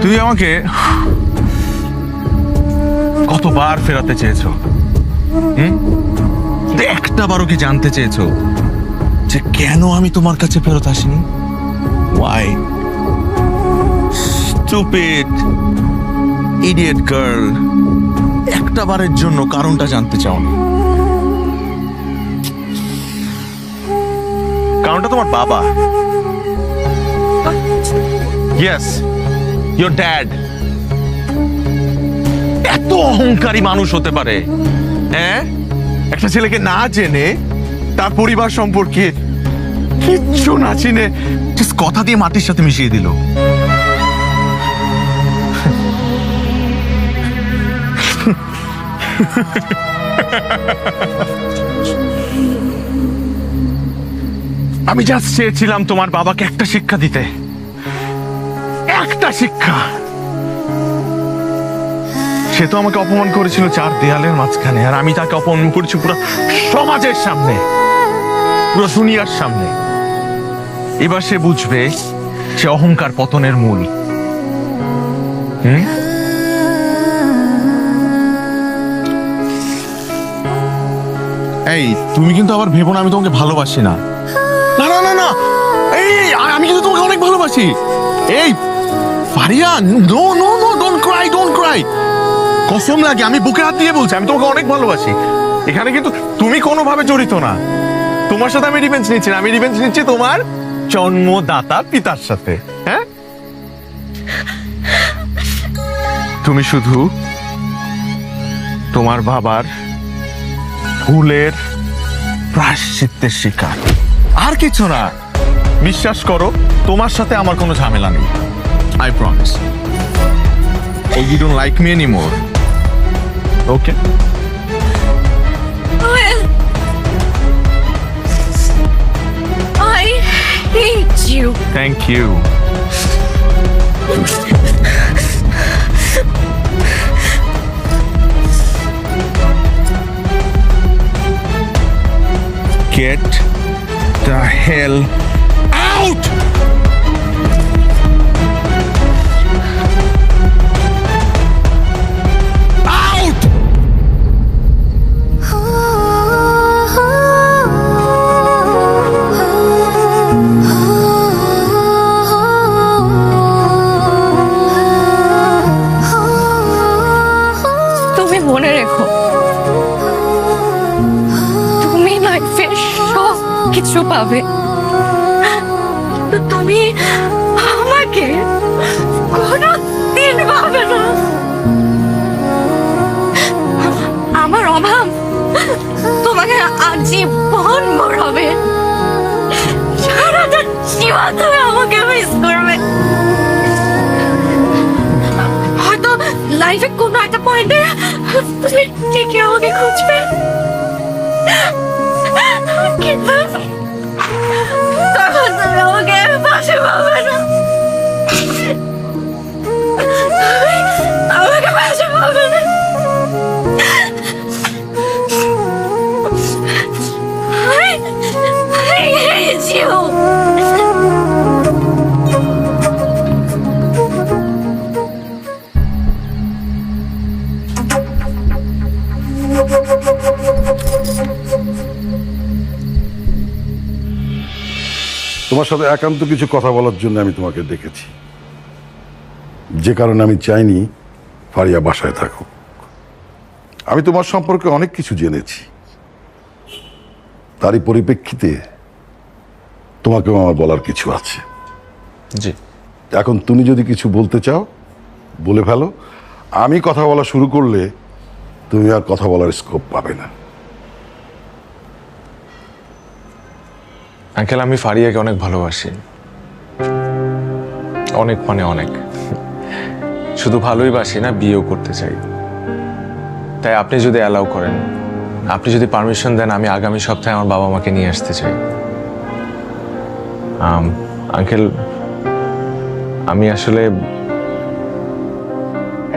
তুমি আমাকে কতবার ফেরাতে চেয়েছো? একটা বারও কি জানতে চেয়েছো যে কেন আমি তোমার কাছে ফেরত আসিনি? Why? Stupid, idiot girl. একটা বারের জন্য কারণটা জানতে চাও না? কারণটা তোমার বাবা। Yes, your dad. এত অহংকারী মানুষ হতে পারে? হ্যাঁ, একটা ছেলেকে না জেনে তার পরিবার সম্পর্কে কিচ্ছু না চিনে জাস্ট কথা দিয়ে মাটির সাথে মিশিয়ে দিল। আমি জাস্ট চেয়েছিলাম তোমার বাবাকে একটা শিক্ষা দিতে, একটা শিক্ষা। সে তো আমাকে অপমান করেছিল চার দেয়ালের মাঝখানে, আর আমি তাকে অপমান করেছি পুরো সমাজের সামনে, পুরো দুনিয়ার সামনে। এবার সে বুঝবে সে অহংকার পতনের মূল। এই তুমি কিন্তু আবার ভেবো না আমি তোমাকে ভালোবাসি না। না না না না, এই আমি কিন্তু তোমাকে অনেক ভালোবাসি। এই Faria, no no no, don't cry, don't cry. কসম লাগে, আমি বুকে হাত দিয়ে বলছি আমি তোমাকে অনেক ভালোবাসি। এখানে কিন্তু তুমি কোনোভাবে জড়িত না। তোমার সাথে আমি রিভেঞ্জ নিচ্ছি না, আমি রিভেঞ্জ নিচ্ছি তোমার জন্মদাতা পিতার সাথে। হ্যাঁ, তুমি শুধু তোমার বাবার ভুলের প্রায়শ্চিত্তের শিকার, আর কিছু না। বিশ্বাস করো, তোমার সাথে আমার কোনো ঝামেলা নেই। I promise. You don't like me anymore. Okay? I hate you. Thank you. Get the hell out! তুমি মনে রেখো, তুমি লাইফে সব কিছু পাবে, কিন্তু তুমি আমাকে কোনোদিন পাবে না। আমার অভাব তোমাকে আজীবন মরাবে। সারাটা জীবন তুমি আমাকে মিস করবে। হয়তো লাইফে কোনো একটা পয়েন্টে তুমি ঠিকই আমাকে খুঁজবে, কিন্তু তখন তুমি আমাকে পাশে পাবে না। আমাকে পাশে পাবে না। I hate you. তোমার সাথে একান্ত কিছু কথা বলার জন্য আমি তোমাকে ডেকেছি, যে কারণে আমি চাইনি ফারিয়া বাসায় থাকুক। আমি তোমার সম্পর্কে অনেক কিছু জেনেছি, তারই পরিপ্রেক্ষিতে তোমাকেও আমার বলার কিছু আছে। জি। এখন তুমি যদি কিছু বলতে চাও বলে ফেলো। আমি কথা বলা শুরু করলে তুমি আর কথা বলার স্কোপ পাবে না। আঙ্কেল, আমি ফারিয়াকে অনেক ভালোবাসি, অনেক মানে অনেক। শুধু ভালোই বাসি না, বিয়েও করতে চাই। তাই আপনি যদি অ্যালাউ করেন, আপনি যদি পারমিশন দেন, আমি আগামী সপ্তাহে আমার বাবা মাকে নিয়ে আসতে চাই। আঙ্কেল, আমি আসলে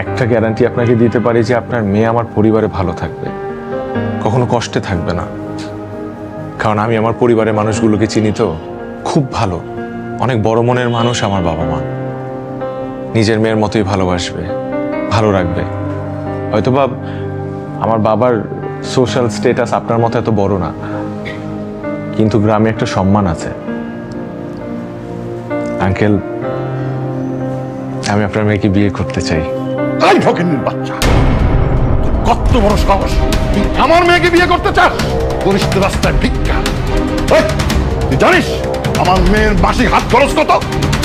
একটা গ্যারান্টি আপনাকে দিতে পারি যে আপনার মেয়ে আমার পরিবারে ভালো থাকবে, কখনো কষ্টে থাকবে না। কারণ আমি আমার পরিবারের মানুষগুলোকে চিনি তো, খুব ভালো, অনেক বড় মনের মানুষ আমার বাবা মা। নিজের মেয়ের মতোই ভালোবাসবে, ভালো রাখবে। হয়তোবা আমার বাবার সোশ্যাল স্ট্যাটাস আপনার মতো এত বড় না, কিন্তু গ্রামে একটা সম্মান আছে। আঙ্কেল, আমি আপনার মেয়েকে বিয়ে করতে চাই। এই ফকিন্নির বাচ্চা, কত বড় সাহস! তুই আমার মেয়েকে বিয়ে করতে চাস? করিস তো রাস্তায় ভিক্ষা। এই, তুই জানিস আমার মেয়ের মাসিক হাত খরচ কত?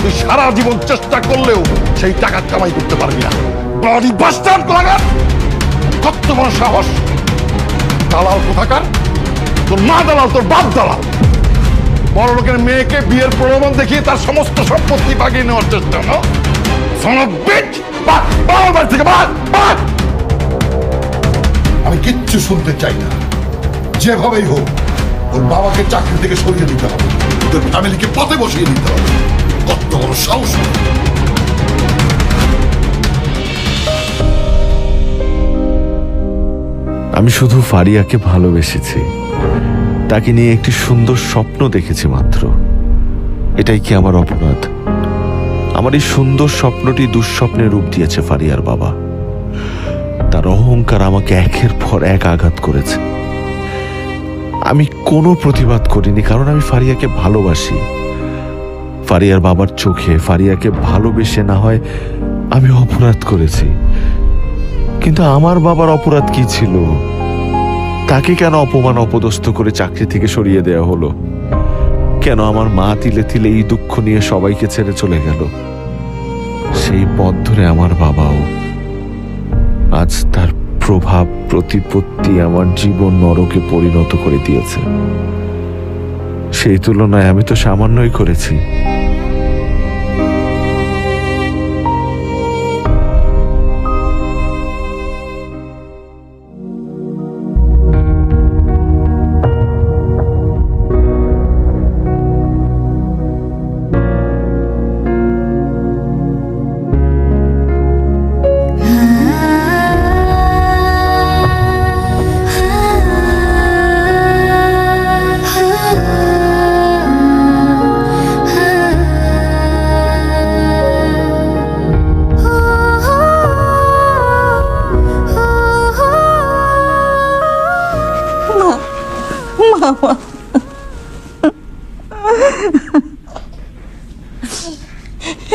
তুই সারা জীবন চেষ্টা করলেও সেই টাকা কামাই করতে পারবি না। ব্লাডি বাস্টার্ড কোথাকার! কত বড় সাহস! দালাল কোথাকার! তোর মা দালাল, তোর বাপ দালাল। বড় লোকের মেয়েকে বিয়ের প্রলোভন দেখিয়ে তার সমস্ত সম্পত্তি বাগিয়ে নেওয়ার চেষ্টা। না, son of bitch! বাড়ি থেকে আমি কিচ্ছু শুনতে চাই না। যেভাবেই হোক ওর বাবাকে চাকরি থেকে সরিয়ে দিতে হবে, ওদের ফ্যামিলিকে পথে বসিয়ে দিতে হবে। কত বড় সাহস! আমি শুধু ফারিয়াকে ভালোবেসেছি, তাকে নিয়ে একটি সুন্দর স্বপ্ন দেখেছি মাত্র। এটাই কি আমার অপরাধ? আমার এই সুন্দর স্বপ্নটি দুঃস্বপ্নের রূপ দিয়েছে ফারিয়ার বাবা। তার অহংকার আমাকে একের পর এক আঘাত করেছে। আমি কোনো প্রতিবাদ করিনি, কারণ আমি ফারিয়াকে ভালোবাসি। ফারিয়ার বাবার চোখে ফারিয়াকে ভালোবেসে না হয় আমি অপরাধ করেছি, কিন্তু আমার বাবার অপরাধ কি ছিল? তাকে কেন অপমান অপদস্থ করে চাকরি থেকে সরিয়ে দেওয়া হলো? কেন আমার মা তিলে তিলে এই দুঃখ নিয়ে সবাইকে ছেড়ে চলে গেল? সেই পথ ধরে আমার বাবাও। আজ তার প্রভাব প্রতিপত্তি আমার জীবন নরকে পরিণত করে দিয়েছে। সেই তুলনায় আমি তো সামান্যই করেছি।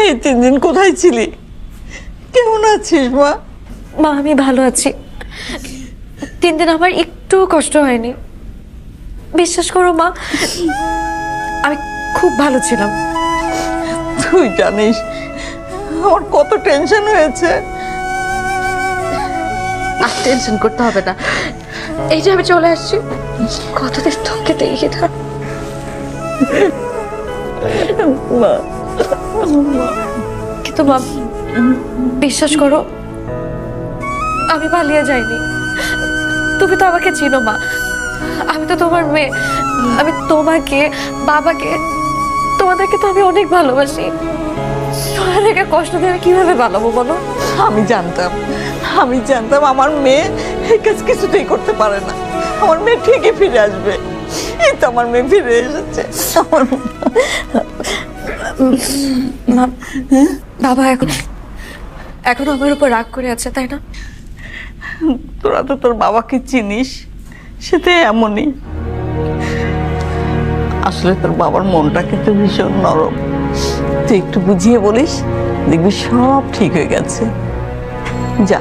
এই 3 দিন কোথায় ছিলি? কেমন আছিস মা? মা আমি ভালো আছি। 3 দিন আমার একটু কষ্ট হয়নি, বিশ্বাস করো মা, আমি খুব ভালো ছিলাম। তুই জানিস আমার কত টেনশন হয়েছে। আর টেনশন করতে হবে না, এই যে আমি চলে আসছি। কতদিন তোকে দেখি না মা, কিন্তু মা বিশ্বাস করো, আমি পালিয়ে যাইনি। তুমি তো আমাকে চিনো মা, আমি তো তোমার মেয়ে। আমি তোমাকে, বাবাকে, তোমাদেরকে তো আমি অনেক ভালোবাসি। তোমাদেরকে কষ্ট দিয়ে আমি কিভাবে পালাবো বলো? আমি জানতাম আমার মেয়ে এই কাজ কিছুতেই করতে পারে না। আমার মেয়ে ঠিকই ফিরে আসবে। এই তো আমার মেয়ে ফিরে এসেছে। বাবা এখন আমার উপর রাগ করে আছে, তাই না? তোরা তো তোর বাবাকে চিনিস, সেটা এমনই। আসলে তোর বাবার মনটা কিন্তু ভীষণ নরম। তুই একটু বুঝিয়ে বলিস, দেখবি সব ঠিক হয়ে গেছে। যা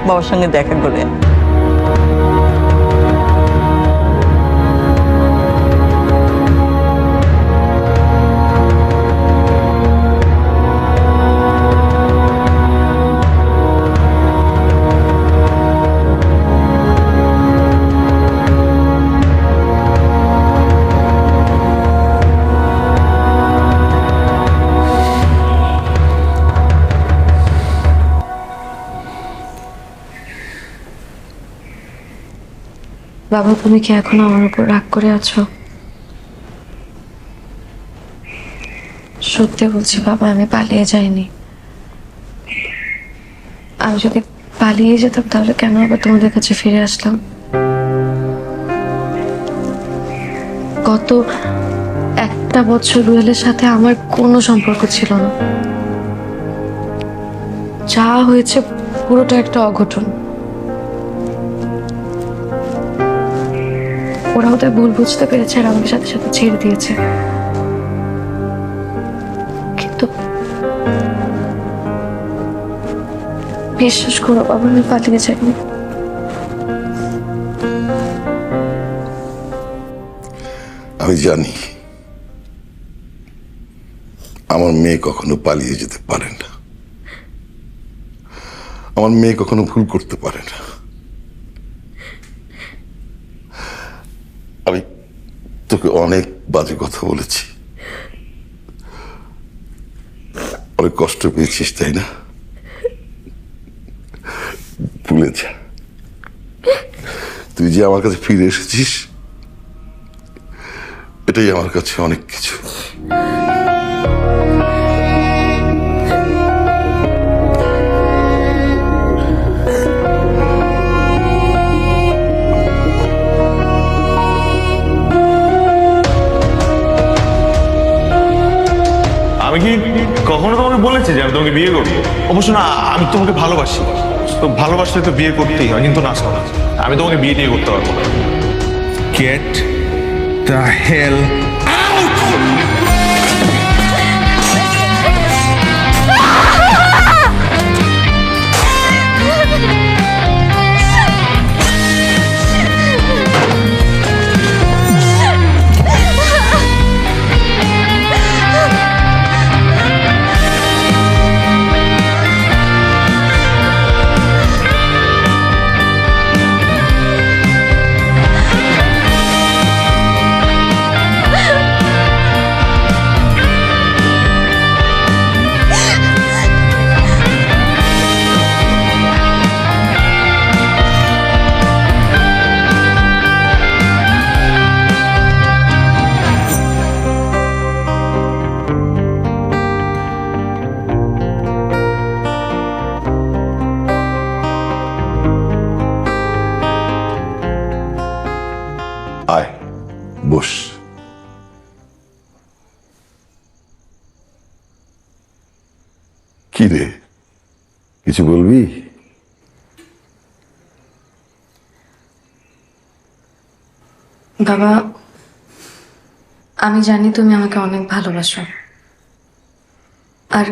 বাবার সঙ্গে দেখা করে আয়। বাবা তুমি কি এখন আমার উপর রাগ করে আছো? সত্যি বলছি বাবা, আমি পালিয়ে যাইনি। আমি যদি পালিয়ে যেতাম তাহলে কেন আবার তোমাদের কাছে ফিরে আসলাম? গত 1 বছর রুয়েলের সাথে আমার কোনো সম্পর্ক ছিল না। যা হয়েছে পুরোটা একটা অঘটন। ওরা ওদের ভুল বুঝতে পেরেছে আর আমাকে সাথে সাথে ছেড়ে দিয়েছে। কিন্তু বিশ্বাস করো বাবা, আমি পালিয়ে যাইনি। আমি জানি আমার মেয়ে কখনো পালিয়ে যেতে পারে না, আমার মেয়ে কখনো ভুল করতে পারে না। আমি তোকে অনেক বাজে কথা বলেছি, অনেক কষ্ট পেয়েছিস, তাই না? ভুলে যা। তুই যে আমার কাছে ফিরে এসেছিস, এটাই আমার কাছে অনেক কিছু। আমি কি কখনো তোমাকে চাচ্ছি যে আমি তোমাকে বিয়ে করবো। অবশ্য না, আমি তোমাকে ভালোবাসি, তো ভালোবাসলে তো বিয়ে করতেই হয়, কিন্তু না শোনা, আমি তোমাকে বিয়ে টিয়ে করতে পারবো না। গেট দ্য হেল আয় বস। কি রে, কিছু বলবি? বাবা, আমি জানি তুমি আমাকে অনেক ভালোবাসো, আর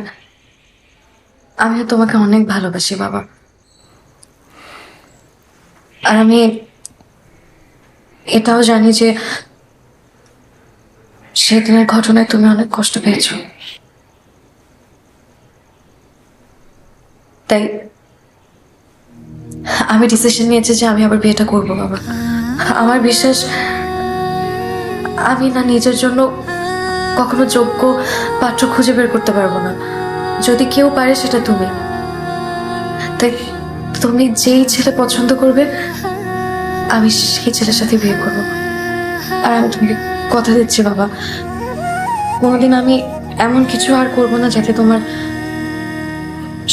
আমিও তোমাকে অনেক ভালোবাসি বাবা। আর আমি এটাও জানি যে সেদিনের ঘটনায় তুমি অনেক কষ্ট পেয়েছো, তাই আমি ডিসিশন নিয়েছি যে আমি আবার বিয়েটা করবো বাবা। আমার বিশ্বাস আমি না নিজের জন্য কখনো যোগ্য পাত্র খুঁজে বের করতে পারবো না, যদি কেউ পারে সেটা তুমি। তাই তুমি যেই ছেলে পছন্দ করবে আমি সেই ছেলের সাথে বিয়ে করবো। আর আমি তোমাকে কথা দিচ্ছি বাবা, কোনোদিন আমি এমন কিছু আর করবো না যাতে তোমার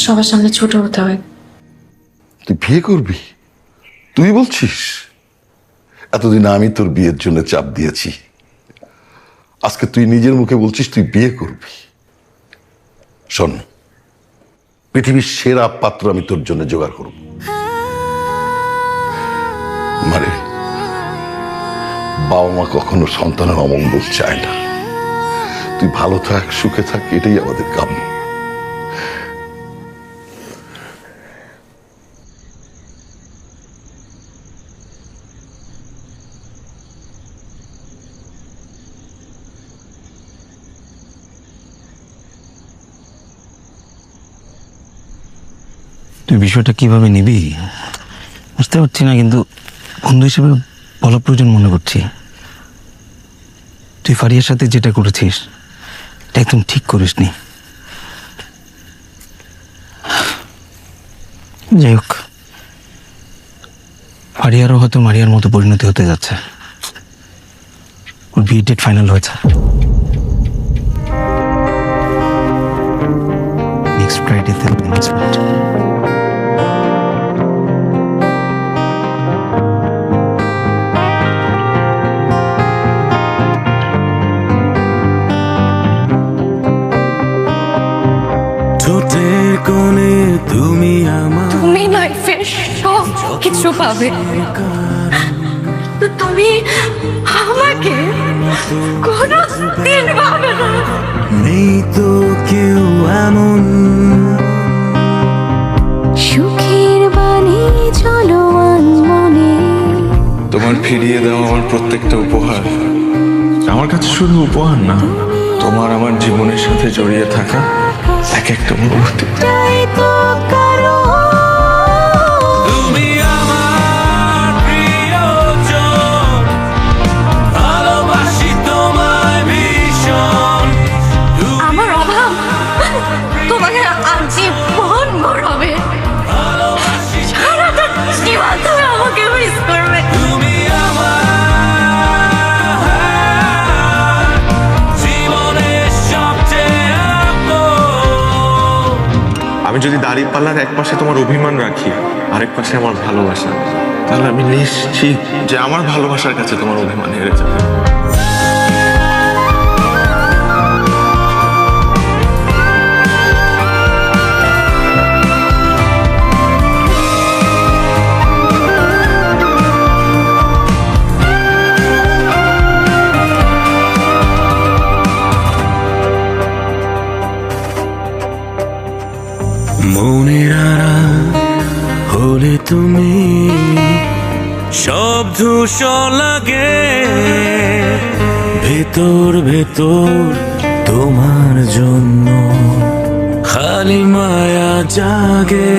সবার সামনে ছোট হতে হয়। তুই বিয়ে করবি? তুই বলছিস? এতদিন আমি তোর বিয়ের জন্য চাপ দিয়েছি, আজকে তুই নিজের মুখে বলছিস তুই বিয়ে করবি। শোন, পৃথিবীর সেরা পাত্র আমি তোর জন্য জোগাড় করব। মানে বাবা মা কখনো সন্তানের অমঙ্গল চায় না। তুই ভালো থাক, সুখে থাক, এটাই আমাদের কাম্য। তুই বিষয়টা কিভাবে নিবি বুঝতে পারছি না, কিন্তু বন্ধু হিসেবে বলা প্রয়োজন মনে করছি। তুই ফারিয়ার সাথে যেটা করেছিস এটা একদম ঠিক করিসনি। যাই হোক, ফারিয়ারও হয়তো মারিয়ার মতো পরিণতি হতে যাচ্ছে। ওর বিয়ে ডেট ফাইনাল হয়েছে, নেক্সট ফ্রাইডেতে এনগেজমেন্ট। তুমি লাইফে সব কিছু পাবে, তো তুমি আমাকে কোনোদিন পাবে না। নেই তো কেউ এমন সুখের বাণী চলো মনে। তোমার ফিরিয়ে দেওয়া আমার প্রত্যেকটা উপহার আমার কাছে শুধু উপহার না, তোমার আমার জীবনের সাথে জড়িয়ে থাকা এক একটা অনুভূতি। তাই তো কারো তুমি আমার প্রিয়জন, ভালোবাসি তোমায় ভীষণ। আমার অভাব তোমাকে আজীবন বড় হবে, সারাটা জীবন তুমি আমাকে মিস করবে। তুমি আমার জীবনের সবচেয়ে আপন। আমি যদি দাঁড়িপাল্লার এক পাশে তোমার অভিমান রাখি, আরেক পাশে আমার ভালোবাসা, তাহলে আমি নিশ্চিত যে আমার ভালোবাসার কাছে তোমার অভিমান হেরে যাবে। তুমি সব ধূসর লাগে ভেতর ভেতর তোমার জন্য খালি মায়া জাগে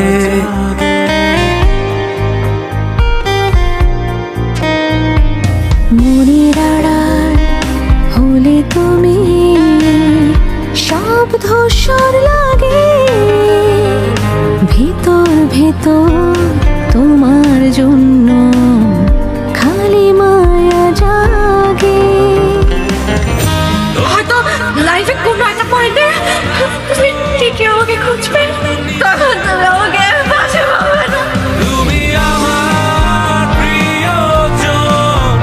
মনের আড়াল হলে তুমি সব ধূসর লাগে ভিতর ভেতর তোমার জন্য খালি মায়া জাগে। হয়তো লাইফে কোনো একটা পয়েন্টে তুমি ঠিকই আমাকে খুঁজবে, তখন তুমি আমাকে পাশে পাবে না। তুমি আমার প্রিয়জন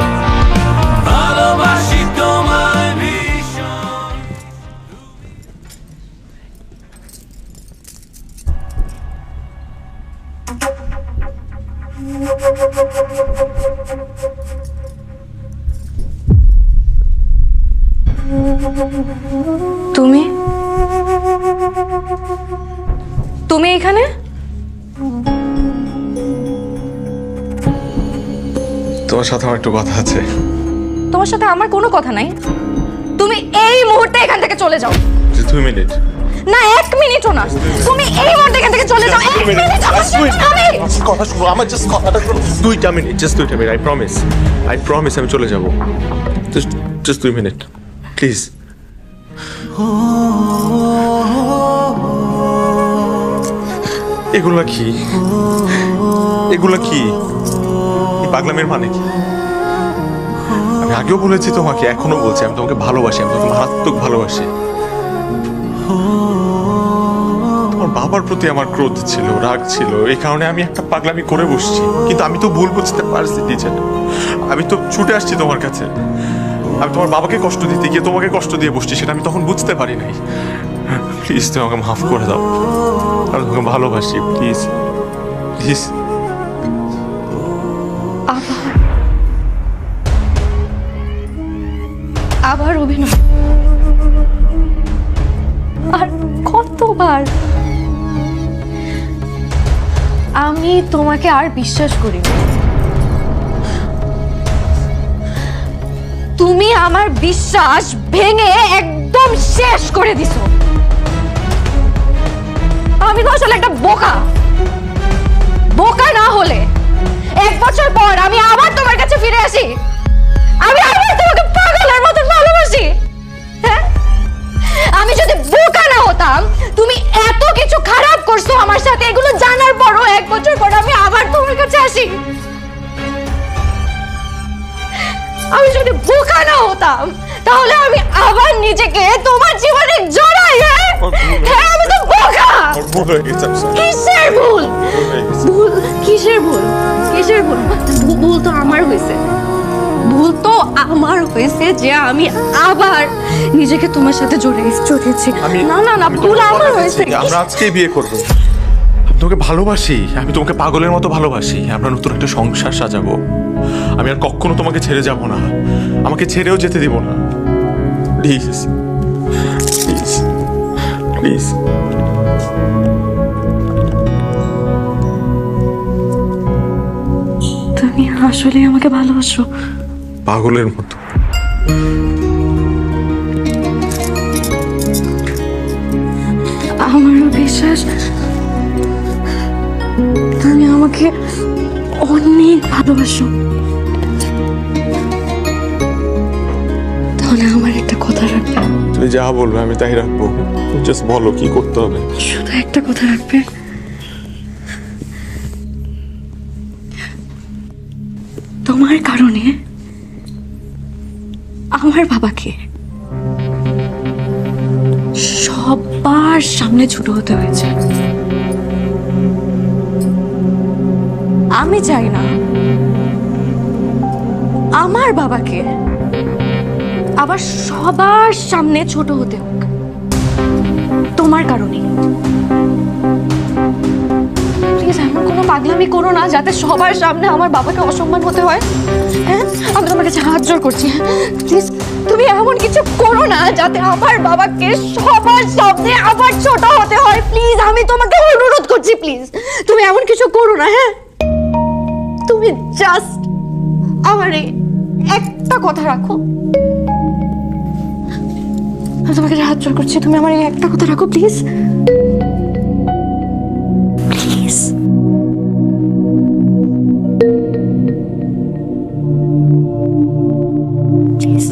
ভালোবাসি তোমায় ভীষণ। তুমি তুমি এখানে? তোমার সাথে আমার একটু কথা আছে। তোমার সাথে আমার কোনো কথা নাই। তুমি এই মুহূর্তে এখান থেকে চলে যাও। 2 মিনিট। না 1 মিনিটও না, তুমি এই মুহূর্তে এখান থেকে চলে যাও। 1 মিনিট কথা শুনো, আমার জাস্ট কথাটা শুনো। 2টা মিনিট, জাস্ট 2টা মিনিট। আই প্রমিস আমি চলে যাব। Just 2 minute please. এগুলা কি? এগুলা কি? এই পাগলামের মানে কি? আমি আগেও বলেছি তোমাকে, এখনো বলছি, আমি তোমাকে ভালোবাসি, আমি তোমাকে মারাত্মক ভালোবাসি। তোমার বাবার প্রতি আমার ক্রোধ ছিল, রাগ ছিল, এই কারণে আমি একটা পাগলামি করে বসছি। কিন্তু আমি তো ভুল বুঝতে পারছি টিচার, আমি তো ছুটে আসছি তোমার কাছে। আমি তোমার বাবাকে কষ্ট দিতে গিয়ে তোমাকে কষ্ট দিয়ে বসছি, সেটা আমি তখন বুঝতে পারি নাই। প্লিজ তুমি আমাকে মাফ করে দাও, আমি তোমাকে ভালোবাসি। Please please. আবার অভিনয়, আর কতবার? আমি তোমাকে আর বিশ্বাস করি না। তুমি আমার বিশ্বাস ভেঙে একদম শেষ করে দিছো। আমি তো আসলে একটা বোকা। বোকা না হলে 1 বছর পর আমি আবার তোমার কাছে ফিরে আসি, আমি আবার তোমাকে পাগলের মতো ভালোবাসি। হ্যাঁ, আমি যদি বোকা না হতাম, তুমি এত কিছু খারাপ করছো আমার সাথে, এগুলো জানার পরও 1 বছর পর আমি আবার তোমার কাছে আসি। আমি যদি বোকা না হতাম, তাহলে আমি আবার নিজেকে তোমার জীবনে জড়াই। হ্যাঁ, আমি তো বোকা। কিসের ভুল? ভুল কিসের ভুল? কিসের ভুল? ভুল তো আমার হয়েছে। ভুল তো আমার হয়েছে যে আমি আবার নিজেকে তোমার সাথে জড়িয়েছি। না না না, ভুল আমার হয়েছে। আমরা আজকেই বিয়ে করব। আমি তোমাকে ভালোবাসি, আমি তোমাকে পাগলের মতো ভালোবাসি। আমরা নতুন একটা সংসার সাজাবো। আমি আর কখনো তোমাকে ছেড়ে যাব না, আমাকে ছেড়েও যেতে দিব না। Please please please. তুমি আসলে আমাকে ভালোবাসো? পাগলের মতো। আমারও বিশ্বাস তুমি আমাকে অনেক ভালোবাসো। তাহলে আমার একটা কথা রাখবে? তুমি যা বলবে আমি তাই রাখবো। জাস্ট বলো কি করতে হবে। শুধু একটা কথা রাখবে, তোমার কারণে আমার বাবাকে সবার সামনে ছোট হতে হয়েছে। আমি চাই না আমার বাবাকে আবার সবার সামনে ছোট হতে হোক তোমার কারণে। প্লিজ এমন কোনো পাগলামি করো না যাতে সবার সামনে আমার বাবাকে অসম্মান হতে হয়। হ্যাঁ, আমি তোমাকে সাহায্য করছি। প্লিজ তুমি এমন কিছু করো না যাতে আমার বাবাকে সবার সামনে আবার ছোট হতে হয়। প্লিজ আমি তোমাকে অনুরোধ করছি, প্লিজ তুমি এমন কিছু করো না। হ্যাঁ। তুমি জাস্ট আমার এই একটা কথা রাখো। আমি তোমাকে হাত জোর করছি, তুমি আমার এই একটা কথা রাখো প্লিজ, প্লিজ। প্লিজ।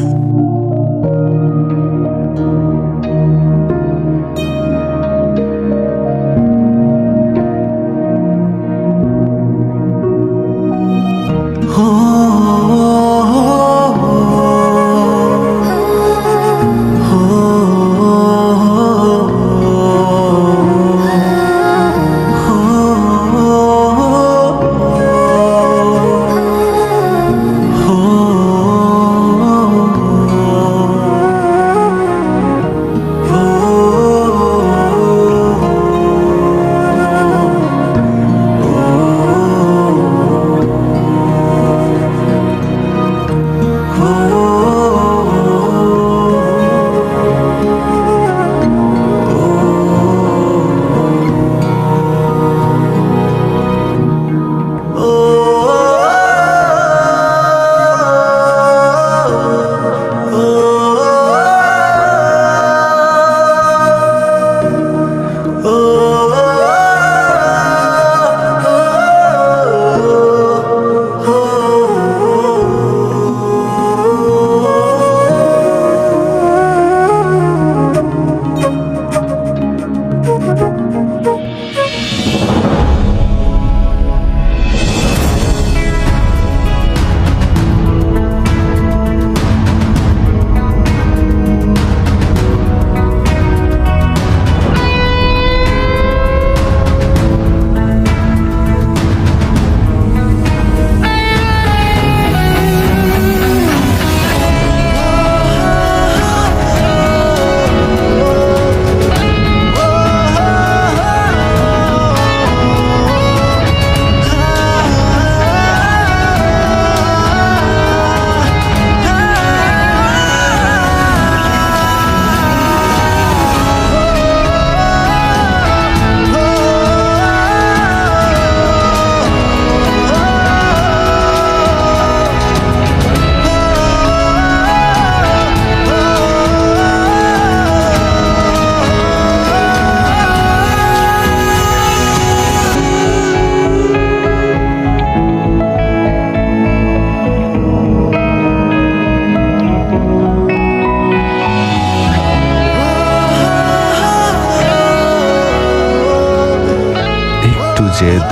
জেদ,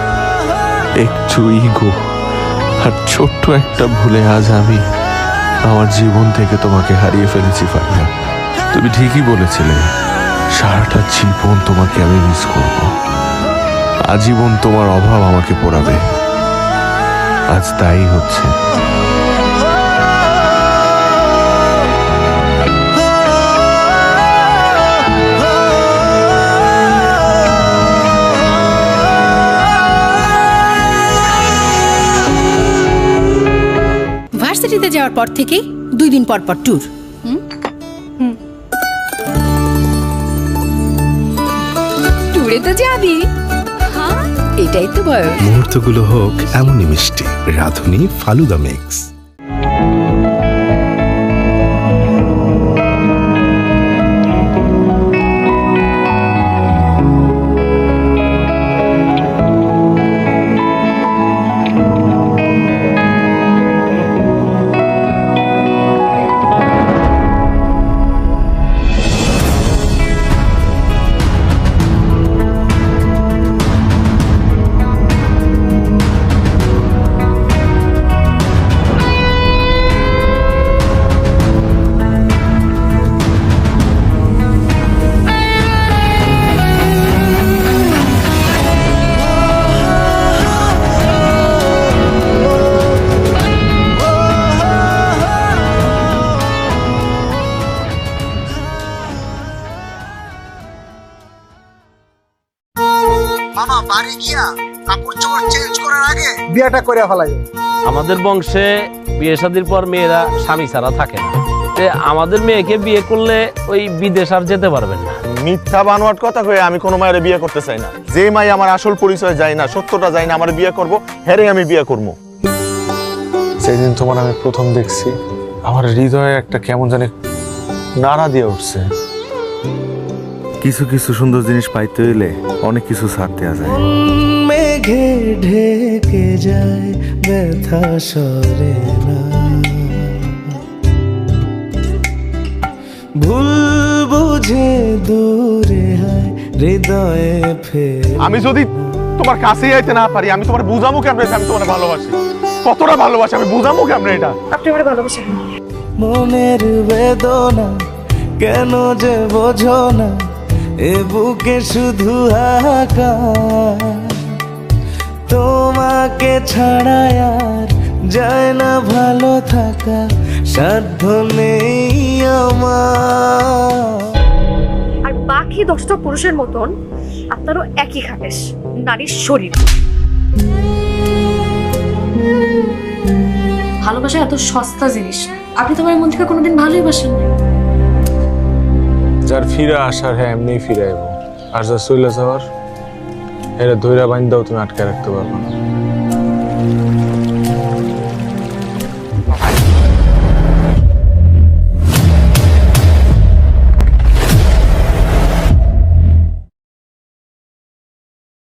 একটু ইগো আর ছোট্ট একটা ভুলে আজ আমি আমার জীবন থেকে তোমাকে হারিয়ে ফেলেছি ফারিয়া। তুমি ঠিকই বলেছিলে, সারাটা জীবন তোমাকে আমি মিস করব, আজীবন তোমার অভাব আমাকে পোড়াবে। আজ তাই হচ্ছে। ভার্সিটিতে যাওয়ার পর থেকেই 2 দিন পর পর ট্যুর। ট্যুরে তো যাবি, হ্যাঁ এটাই তো বয়স। মুহূর্তগুলো হোক এমনই মিষ্টি। রাধুনী ফালুদা মিক্স। মামা বাড়ি গিয়া কাপড় চোপড় চেঞ্জ করার আগে বিয়েটা করে ফেলাই। আমাদের বংশে বিয়ে শাদীর পর মেয়েরা স্বামী ছাড়া থাকে না। আমাদের মেয়েকে বিয়ে করলে ওই বিদেশ আর যেতে পারবেন না। মিথ্যা বানোয়াট কথা কয়ে আমি কোনো মায়ের বিয়ে করতে চাই না। যে মাই আমার আসল পরিচয় যায় না, সত্যটা যায় না, আমার বিয়ে করব, হেরে আমি বিয়ে করবো। যেদিন তোমার আমি প্রথম দেখছি আমার হৃদয়ে একটা কেমন জানি নাড়া দিয়ে উঠছে। কিছু কিছু সুন্দর জিনিস পাইতে হইলে অনেক কিছু ছাড় দেওয়া যায়। মেঘে ঢেকে যায় ব্যথা সরে না, ভুল বুঝে দূরে হয় হৃদয়ে ফের। আমি যদি তোমার কাছেই আইতে না পারি, আমি তোমার বুঝামো কেমন আমি তোমার ভালোবাসি, কতটা ভালোবাসি আমি বুঝামো কেমন এটা। আপনি আমার ভালোবাসেন। মনের বেদনা কেন যে বোঝো না, এ বুকে শুধু হাহাকার। তোমাকে ছাড়া আর যায় না ভালো থাকা, সাধ্য নেই আমার। আর বাকি 10টা পুরুষের মতন আপনারও একই খাবেশ, নারীর শরীর। ভালোবাসা এত সস্তা জিনিস, আপনি তোমার মন থেকে কোনোদিন ভালোই বাসেন না। যার ফিরে আসার হ্যাঁ এমনিই ফিরে আইব, আর যা চলে যাওয়ার এটা ধৈরা বাইন্দাও তুমি আটকে রাখতে পারবো না।